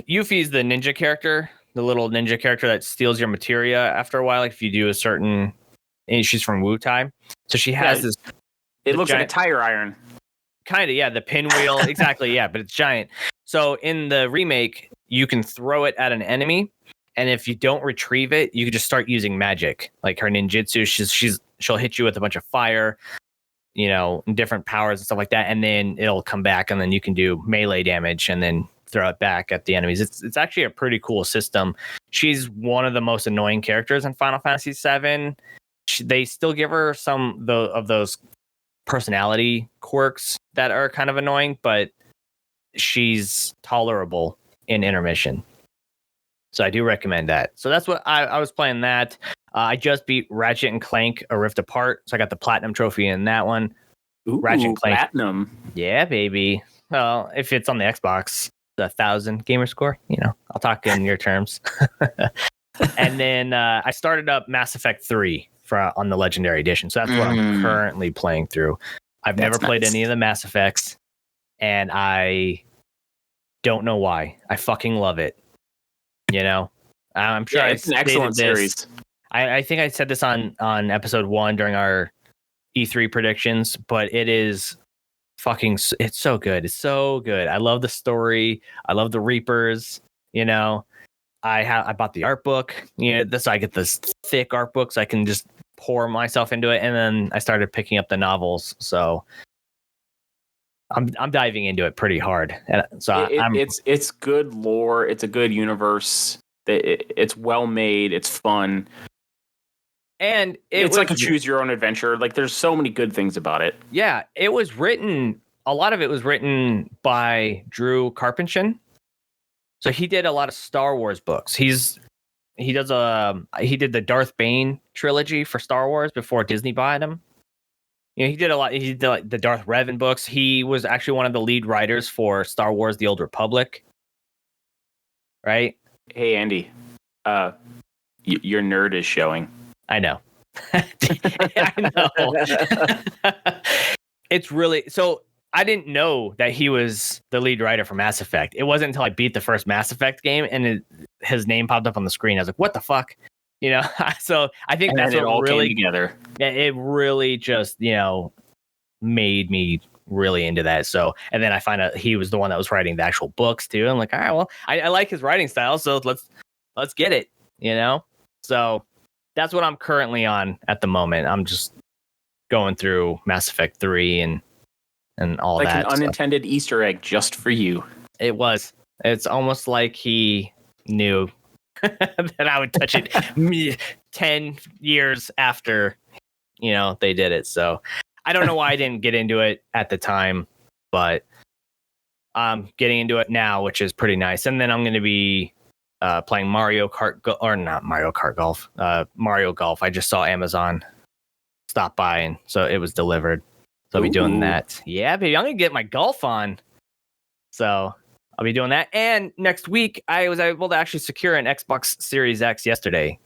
Yuffie's the ninja character, the little ninja character that steals your materia after a while. Like if you do a certain, and she's from Wu-Tai, so she has this. It looks like a tire iron. Kind of, yeah, the pinwheel, exactly, yeah, but it's giant. So in the remake, you can throw it at an enemy, and if you don't retrieve it, you can just start using magic, like her ninjutsu. She'll hit you with a bunch of fire, different powers and stuff like that, and then it'll come back, and then you can do melee damage, and then throw it back at the enemies. It's actually a pretty cool system. She's one of the most annoying characters in Final Fantasy VII. They still give her some of those personality quirks that are kind of annoying, but she's tolerable in Intermission. So I do recommend that. So that's what I was playing that. I just beat Ratchet and Clank A Rift Apart. So I got the platinum trophy in that one. Ooh, Ratchet and Clank. Platinum. Yeah, baby. Well, if it's on the Xbox, the 1,000 gamer score, I'll talk in your terms. And then I started up Mass Effect 3 on the Legendary Edition. So that's what I'm currently playing through. I've never played any of the Mass Effects, and I don't know why. I fucking love it. I'm sure it's an excellent series. I think I said this on episode 1 during our E3 predictions, but it is it's so good. It's so good. I love the story. I love the Reapers. I bought the art book. So I get this thick art book, so I can just pour myself into it. And then I started picking up the novels. So I'm diving into it pretty hard. And so it's good lore. It's a good universe. It's well made. It's fun. And it's like a choose your own adventure. Like there's so many good things about it. Yeah, it was written. A lot of it was written by Drew Carpentier. So he did a lot of Star Wars books. He did the Darth Bane trilogy for Star Wars before Disney bought him. He did a lot. He did like the Darth Revan books. He was actually one of the lead writers for Star Wars: The Old Republic. Right? Hey Andy, your nerd is showing. I know. I know. It's really so. I didn't know that he was the lead writer for Mass Effect. It wasn't until I beat the first Mass Effect game and his name popped up on the screen. I was like, "What the fuck?" So I think that's what all really came together. It really just made me really into that. So, and then I find out he was the one that was writing the actual books too. I'm like, all right, well, I like his writing style, so let's get it. So that's what I'm currently on at the moment. I'm just going through Mass Effect 3 and all like that. Like an unintended Easter egg just for you. It was. It's almost like he knew that I would touch it 10 years after, they did it. So I don't know why I didn't get into it at the time, but getting into it now, which is pretty nice. And then I'm going to be playing Mario Kart, or not Mario Kart Golf, Mario Golf. I just saw Amazon stop by, and so it was delivered. So I'll be doing that. Yeah, baby, I'm going to get my golf on. So I'll be doing that. And next week, I was able to actually secure an Xbox Series X yesterday.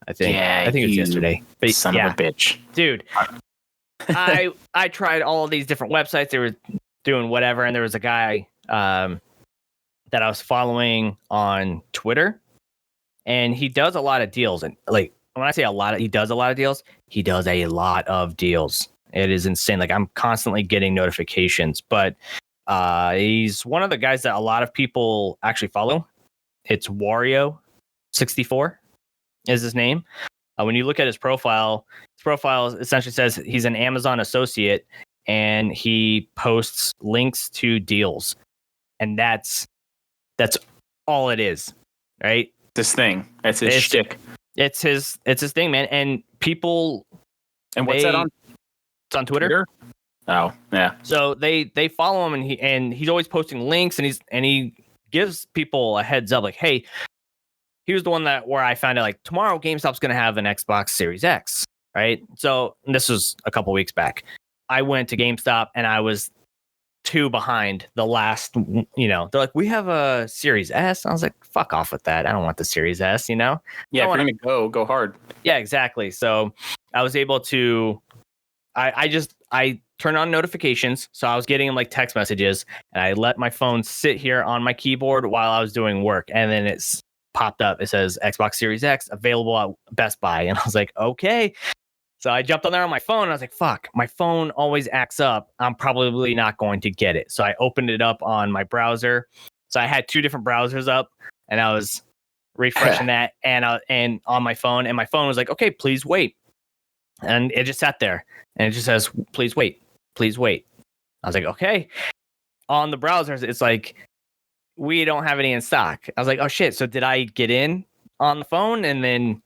I think it was yesterday. But son of a bitch. Dude, I tried all of these different websites. They were doing whatever, and there was a guy that I was following on Twitter, and he does a lot of deals. And like when I say a lot, he does a lot of deals. He does a lot of deals. It is insane. Like I'm constantly getting notifications, but he's one of the guys that a lot of people actually follow. It's Wario64 is his name. When you look at his profile essentially says he's an Amazon associate, and he posts links to deals, and that's all it is, right? This thing, that's his shtick. It's his thing, man. And people, and what's that on? It's on Twitter. Oh, yeah. So they follow him, and he's always posting links, and he gives people a heads up, like, hey, he was the one where I found out, like, tomorrow GameStop's going to have an Xbox Series X, right? So this was a couple weeks back. I went to GameStop, and I was 2 behind the last, they're like, we have a Series S. I was like, fuck off with that. I don't want the Series S, Yeah, if you're going to go hard. Yeah, exactly. So I was able to, I turned on notifications. So I was getting like text messages, and I let my phone sit here on my keyboard while I was doing work. And then it's popped up. It says Xbox Series X available at Best Buy. And I was like, okay. So I jumped on there on my phone, and I was like, fuck, my phone always acts up. I'm probably not going to get it. So I opened it up on my browser. So I had 2 different browsers up, and I was refreshing that and on my phone, and my phone was like, okay, please wait. And it just sat there, and it just says, please wait. Please wait. I was like, okay. On the browsers, it's like, we don't have any in stock. I was like, oh shit. So did I get in on the phone? And then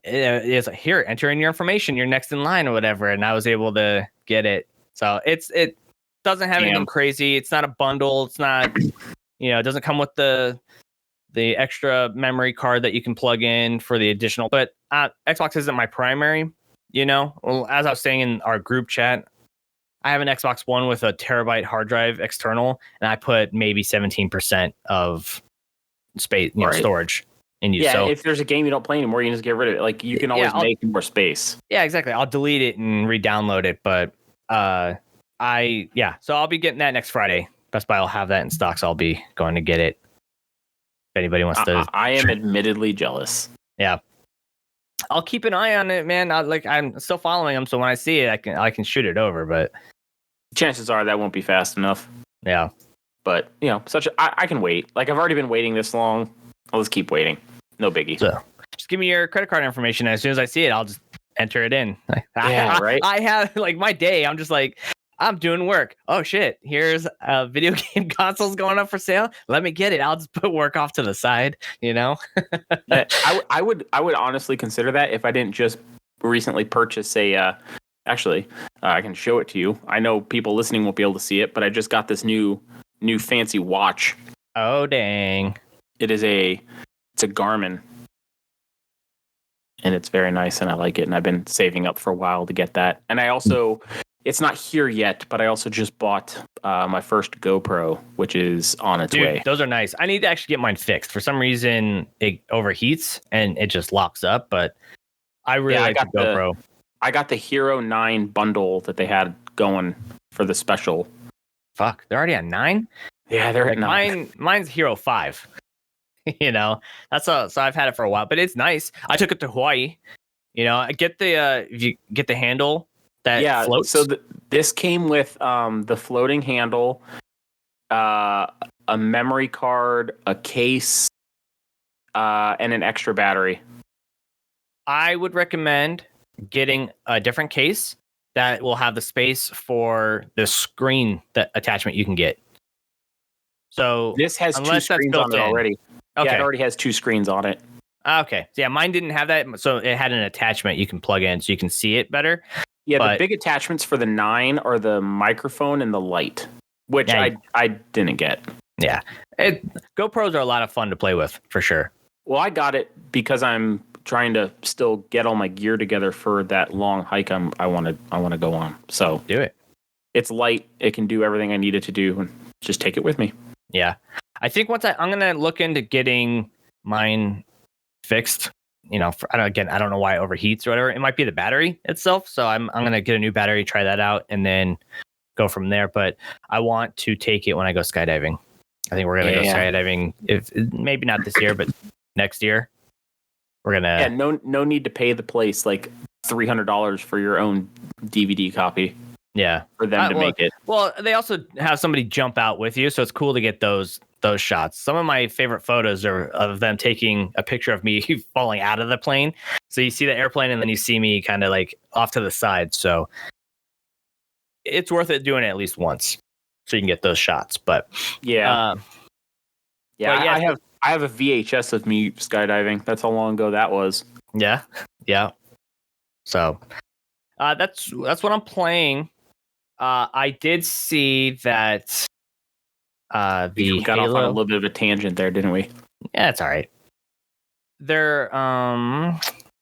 it's like, here, enter in your information. You're next in line or whatever. And I was able to get it. So it doesn't have anything crazy. It's not a bundle. It's not, it doesn't come with the extra memory card that you can plug in for the additional. But Xbox isn't my primary, Well, as I was saying in our group chat, I have an Xbox One with a terabyte hard drive external, and I put maybe 17% of space, storage in use. Yeah, so if there's a game you don't play anymore, you can just get rid of it. Like you can always make more space. Yeah, exactly. I'll delete it and re-download it, but so I'll be getting that next Friday. Best Buy will have that in stock, so I'll be going to get it. If anybody wants to, I am admittedly jealous. Yeah. I'll keep an eye on it, man. I'm still following them, so when I see it, I can shoot it over. But chances are that won't be fast enough. Yeah, but I can wait. Like I've already been waiting this long. I'll just keep waiting. No biggie. So just give me your credit card information. And as soon as I see it, I'll just enter it in. Right. I have like my day. I'm just like, I'm doing work. Oh shit! Here's a video game consoles going up for sale. Let me get it. I'll just put work off to the side. I would honestly consider that if I didn't just recently purchase a. Actually, I can show it to you. I know people listening won't be able to see it, but I just got this new fancy watch. Oh dang! It's a Garmin, and it's very nice, and I like it. And I've been saving up for a while to get that. And I also. It's not here yet, but I also just bought my first GoPro, which is on its way. Those are nice. I need to actually get mine fixed. For some reason, it overheats and it just locks up, but I really like the GoPro. I got the Hero 9 bundle that they had going for the special. Fuck, they're already at 9? Yeah, they're at 9. Mine's Hero 5. So I've had it for a while, but it's nice. I took it to Hawaii. I get if you get the handle that floats. So this came with the floating handle, a memory card, a case, and an extra battery. I would recommend getting a different case that will have the space for the screen attachment you can get. So this has 2 screens on it already. Okay. Yeah, it already has 2 screens on it. Okay. So yeah, mine didn't have that. So it had an attachment you can plug in so you can see it better. Yeah, the big attachments for the 9 are the microphone and the light. which I didn't get. Yeah, GoPros are a lot of fun to play with for sure. Well, I got it because I'm trying to still get all my gear together for that long hike I want to go on. So do it. It's light. It can do everything I need it to do, and just take it with me. Yeah, I think once I'm gonna look into getting mine fixed. I don't know why it overheats or whatever. It might be the battery itself. So I'm gonna get a new battery, try that out, and then go from there. But I want to take it when I go skydiving. I think we're gonna go skydiving. If maybe not this year, but next year. We're gonna. Yeah, no need to pay the place like $300 for your own DVD copy. Yeah, for them to make it. Well, they also have somebody jump out with you, so it's cool to get those shots. Some of my favorite photos are of them taking a picture of me falling out of the plane. So you see the airplane, and then you see me kind of like off to the side. So it's worth it doing it at least once, so you can get those shots. But I have a VHS of me skydiving. That's how long ago that was. Yeah. So that's what I'm playing. I did see that we got off on a little bit of a tangent there, didn't we? Yeah, it's all right. They're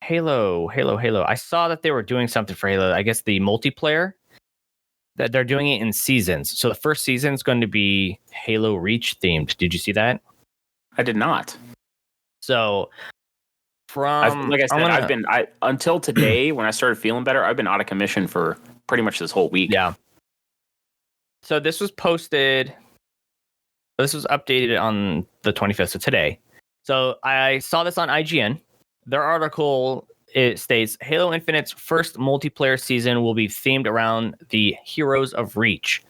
Halo. I saw that they were doing something for Halo. I guess the multiplayer, that they're doing it in seasons. So the first season is going to be Halo Reach themed. Did you see that? I did not. So until today when I started feeling better, I've been out of commission for pretty much this whole week. Yeah. So this was posted. This was updated on the 25th, so today. So I saw this on IGN. Their article, it states, Halo Infinite's first multiplayer season will be themed around the Heroes of Reach.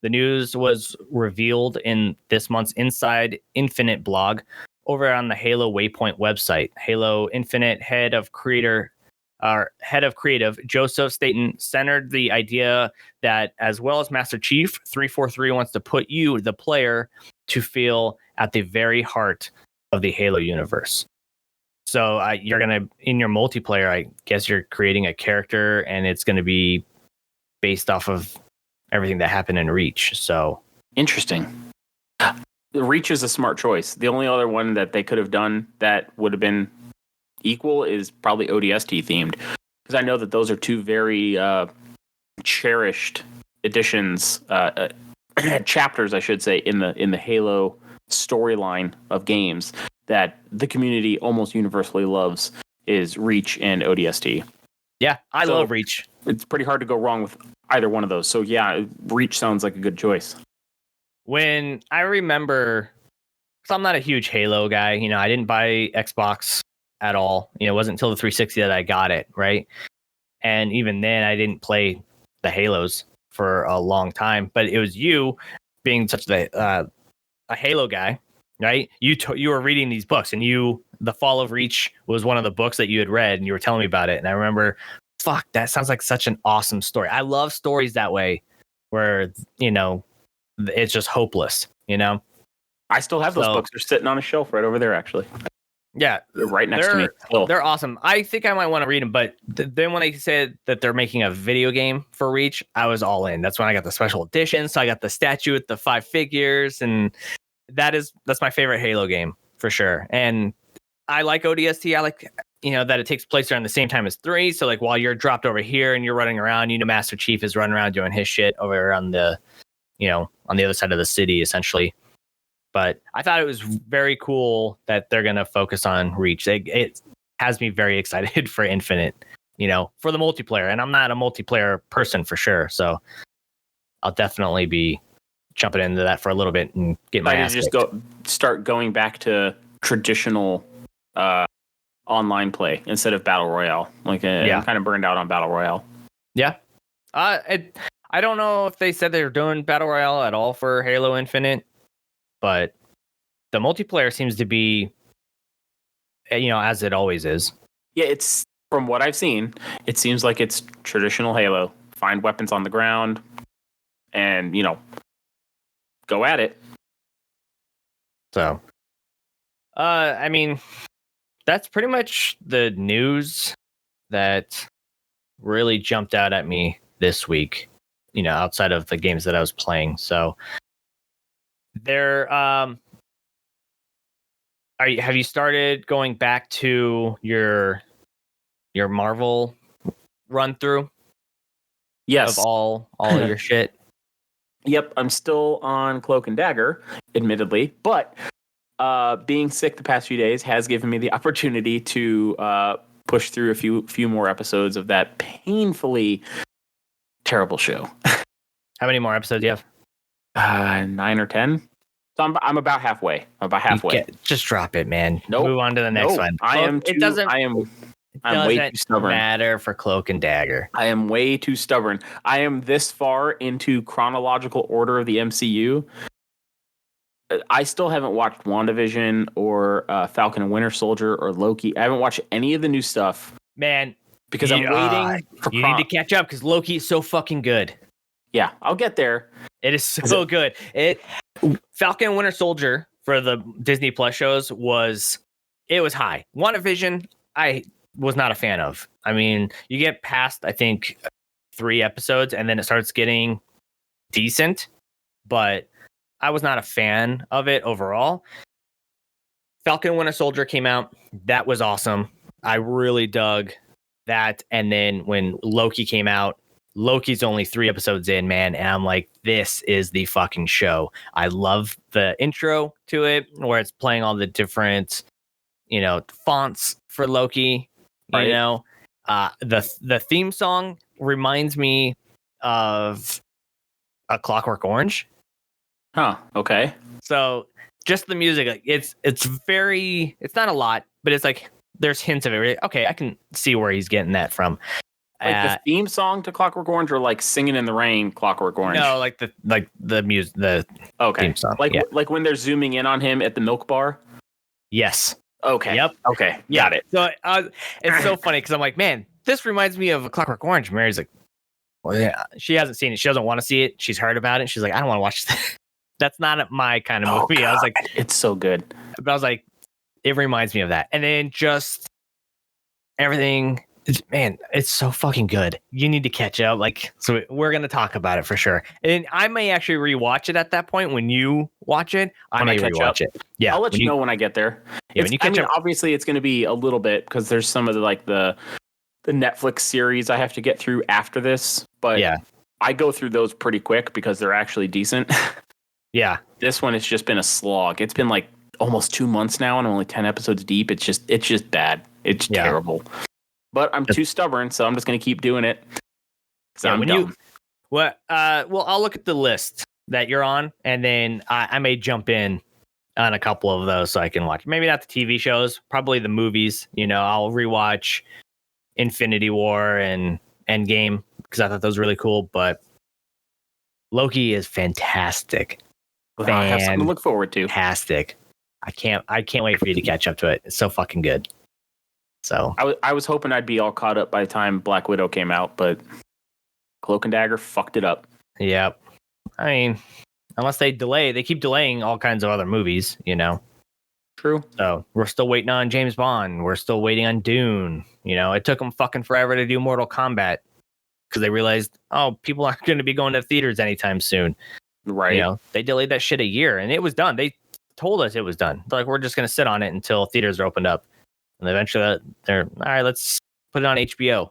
The news was revealed in this month's Inside Infinite blog over on the Halo Waypoint website. Halo Infinite head of creative Joseph Staten centered the idea that, as well as Master Chief, 343 wants to put you, the player, to feel at the very heart of the Halo universe. So you're going to, in your multiplayer, I guess you're creating a character, and it's going to be based off of everything that happened in Reach. So interesting. The Reach is a smart choice. The only other one that they could have done that would have been equal is probably ODST themed, because I know that those are two very cherished editions, chapters, I should say, in the Halo storyline of games that the community almost universally loves is Reach and ODST. Yeah, I love Reach. It's pretty hard to go wrong with either one of those. So yeah, Reach sounds like a good choice. When I remember, because I'm not a huge Halo guy, I didn't buy Xbox at all. It wasn't until the 360 that I got it, right? And even then, I didn't play the Halos for a long time. But it was you being such a Halo guy, right? You were reading these books, and The Fall of Reach was one of the books that you had read, and you were telling me about it. And I remember, fuck, that sounds like such an awesome story. I love stories that way, where it's just hopeless. I still have those books. They're sitting on a shelf right over there, actually. Yeah, they're right next to me. They're awesome. I think I might want to read them, but then when they said that they're making a video game for Reach, I was all in. That's when I got the special edition. So I got the statue with the 5 figures, and that's my favorite Halo game for sure. And I like ODST. I like that it takes place around the same time as 3. So like while you're dropped over here and you're running around, Master Chief is running around doing his shit over on the on the other side of the city, essentially. But I thought it was very cool that they're going to focus on Reach. It has me very excited for Infinite, for the multiplayer. And I'm not a multiplayer person for sure. So I'll definitely be jumping into that for a little bit and get my ass kicked. Start going back to traditional online play instead of Battle Royale. I'm kind of burned out on Battle Royale. Yeah. I don't know if they said they were doing Battle Royale at all for Halo Infinite. But the multiplayer seems to be, as it always is. Yeah, it's, from what I've seen, it seems like it's traditional Halo. Find weapons on the ground and, go at it. So, that's pretty much the news that really jumped out at me this week, outside of the games that I was playing. So There, have you started going back to your Marvel run through Yes. of all your shit? Yep, I'm still on Cloak and Dagger, admittedly, but being sick the past few days has given me the opportunity to push through a few more episodes of that painfully terrible show. How many more episodes do you have? 9 or 10. So I'm about halfway. Just drop it, man. Nope. Move on to the next one. It doesn't way too stubborn. Matter for Cloak and Dagger. I am way too stubborn. I am this far into chronological order of the MCU. I still haven't watched WandaVision or Falcon and Winter Soldier or Loki. I haven't watched any of the new stuff. Man, because I'm waiting for you need to catch up because Loki is so fucking good. Yeah, I'll get there. It is so good. Falcon and Winter Soldier for the Disney Plus shows was high. WandaVision, I was not a fan of. I mean, you get past, I think, 3 episodes and then it starts getting decent, but I was not a fan of it overall. Falcon and Winter Soldier came out. That was awesome. I really dug that. And then when Loki came out, Loki's only 3 episodes in, man. And I'm like, this is the fucking show. I love the intro to it where it's playing all the different, fonts for Loki. Right. The theme song reminds me of A Clockwork Orange. Huh. Okay. So just the music, like it's not a lot, but it's like there's hints of it. Okay, I can see where he's getting that from. Like the theme song to Clockwork Orange, or like Singing in the Rain, Clockwork Orange? No, like the music, the theme song. Like when they're zooming in on him at the milk bar. Yes. Okay. Yep. Okay. Got it. So it's so funny because I'm like, man, this reminds me of A Clockwork Orange. Mary's like, well, yeah, she hasn't seen it. She doesn't want to see it. She's heard about it. She's like, I don't want to watch that. That's not my kind of movie. God, I was like, it's so good. But I was like, it reminds me of that. And then just everything, man, it's so fucking good. You need to catch up. Like, so we're going to talk about it for sure. And I may actually rewatch it at that point. When you watch it, I may rewatch it. Yeah. I'll let you know when I get there. Yeah, when you catch up. Obviously it's going to be a little bit because there's some of the Netflix series I have to get through after this. But yeah, I go through those pretty quick because they're actually decent. Yeah. This one has just been a slog. It's been like almost 2 months now and I'm only 10 episodes deep. It's just bad. It's terrible. But I'm too stubborn, so I'm just going to keep doing it. Yeah, I'm dumb. Well, I'll look at the list that you're on, and then I may jump in on a couple of those so I can watch. Maybe not the TV shows, probably the movies. I'll rewatch Infinity War and Endgame because I thought those were really cool. But Loki is fantastic. I have something to look forward to. Fantastic. I can't wait for you to catch up to it. It's so fucking good. So I was hoping I'd be all caught up by the time Black Widow came out, but Cloak and Dagger fucked it up. Yep. I mean, unless they keep delaying all kinds of other movies, True. So we're still waiting on James Bond. We're still waiting on Dune. It took them fucking forever to do Mortal Kombat because they realized, people aren't going to be going to theaters anytime soon. Right. They delayed that shit a year and it was done. They told us it was done. They're like, we're just going to sit on it until theaters are opened up. And eventually they're all right, let's put it on HBO,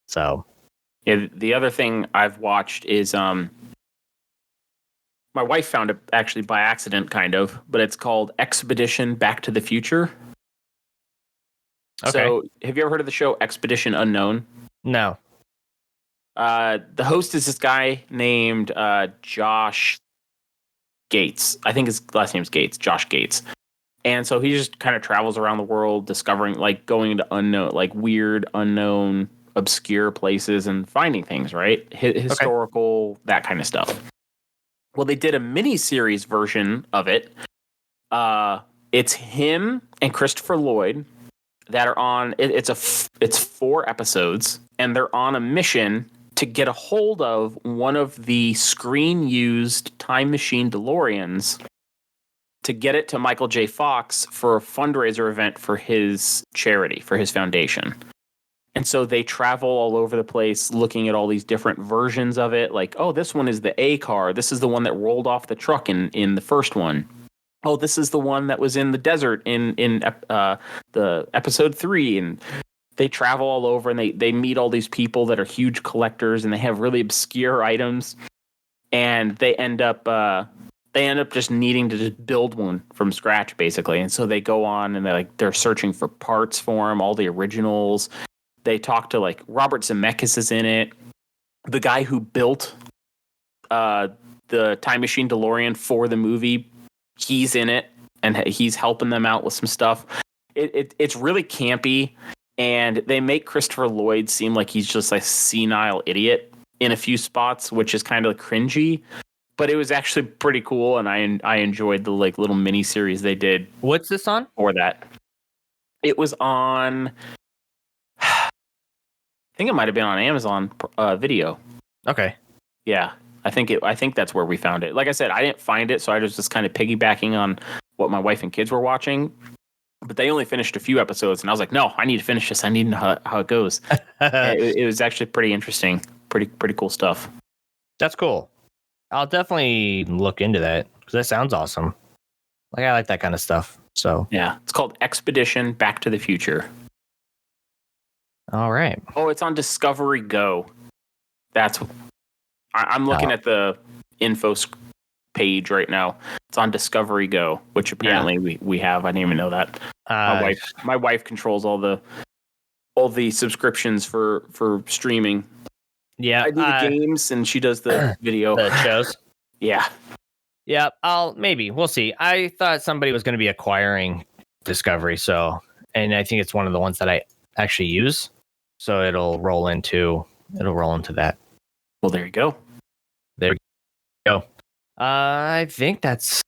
So. Yeah, the other thing I've watched is my wife found it actually by accident, kind of, but it's called Expedition Back to the Future. Okay. So have you ever heard of the show Expedition Unknown? No. The host is this guy named Josh Gates. I think his last name's Gates, Josh Gates. And so he just kind of travels around the world discovering, like going into unknown, like weird, unknown, obscure places and finding things, right? Historical, that kind of stuff. Well, they did a mini-series version of it. It's him and Christopher Lloyd that are on, it's 4 episodes, and they're on a mission to get a hold of one of the screen-used time machine DeLoreans to get it to Michael J. Fox for a fundraiser event for his charity, for his foundation. And so they travel all over the place looking at all these different versions of it. Like, oh, this one is the A car. This is the one that rolled off the truck in the first one. Oh, this is the one that was in the desert in the episode 3. And they travel all over, and they meet all these people that are huge collectors, and they have really obscure items. And they end up just needing to just build one from scratch, basically. And so they go on, and they're searching for parts for them, all the originals. They talk to like Robert Zemeckis is in it, the guy who built the Time Machine DeLorean for the movie. He's in it, and he's helping them out with some stuff. It's really campy, and they make Christopher Lloyd seem like he's just a senile idiot in a few spots, which is kind of cringy. But it was actually pretty cool, and I enjoyed the like little mini series they did. What's this on? For that, it was on. I think it might have been on Amazon Video. Okay. Yeah, I think that's where we found it. Like I said, I didn't find it, so I was just kind of piggybacking on what my wife and kids were watching. But they only finished a few episodes, and I was like, no, I need to finish this. I need to know how it goes. It was actually pretty interesting. Pretty cool stuff. That's cool. I'll definitely look into that because that sounds awesome. Like, I like that kind of stuff. So yeah, it's called Expedition Back to the Future. All right. Oh, it's on Discovery Go. I'm looking at the info page right now. It's on Discovery Go, which apparently we have. I didn't even know that. My wife controls all the subscriptions for streaming. Yeah, I do the games, and she does the video, the shows. Yeah. Yeah, we'll see. I thought somebody was going to be acquiring Discovery, and I think it's one of the ones that I actually use. So it'll roll into that. Well, there you go. There you go. I think that's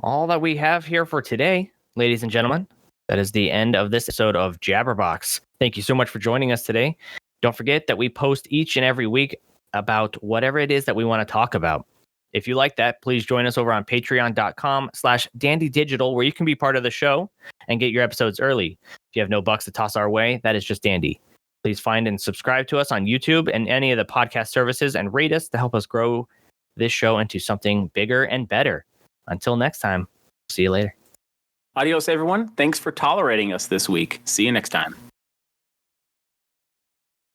all that we have here for today, ladies and gentlemen. That is the end of this episode of Jabberbox. Thank you so much for joining us today. Don't forget that we post each and every week about whatever it is that we want to talk about. If you like that, please join us over on patreon.com/dandydigital, where you can be part of the show and get your episodes early. If you have no bucks to toss our way, that is just dandy. Please find and subscribe to us on YouTube and any of the podcast services and rate us to help us grow this show into something bigger and better. Until next time, see you later. Adios, everyone. Thanks for tolerating us this week. See you next time.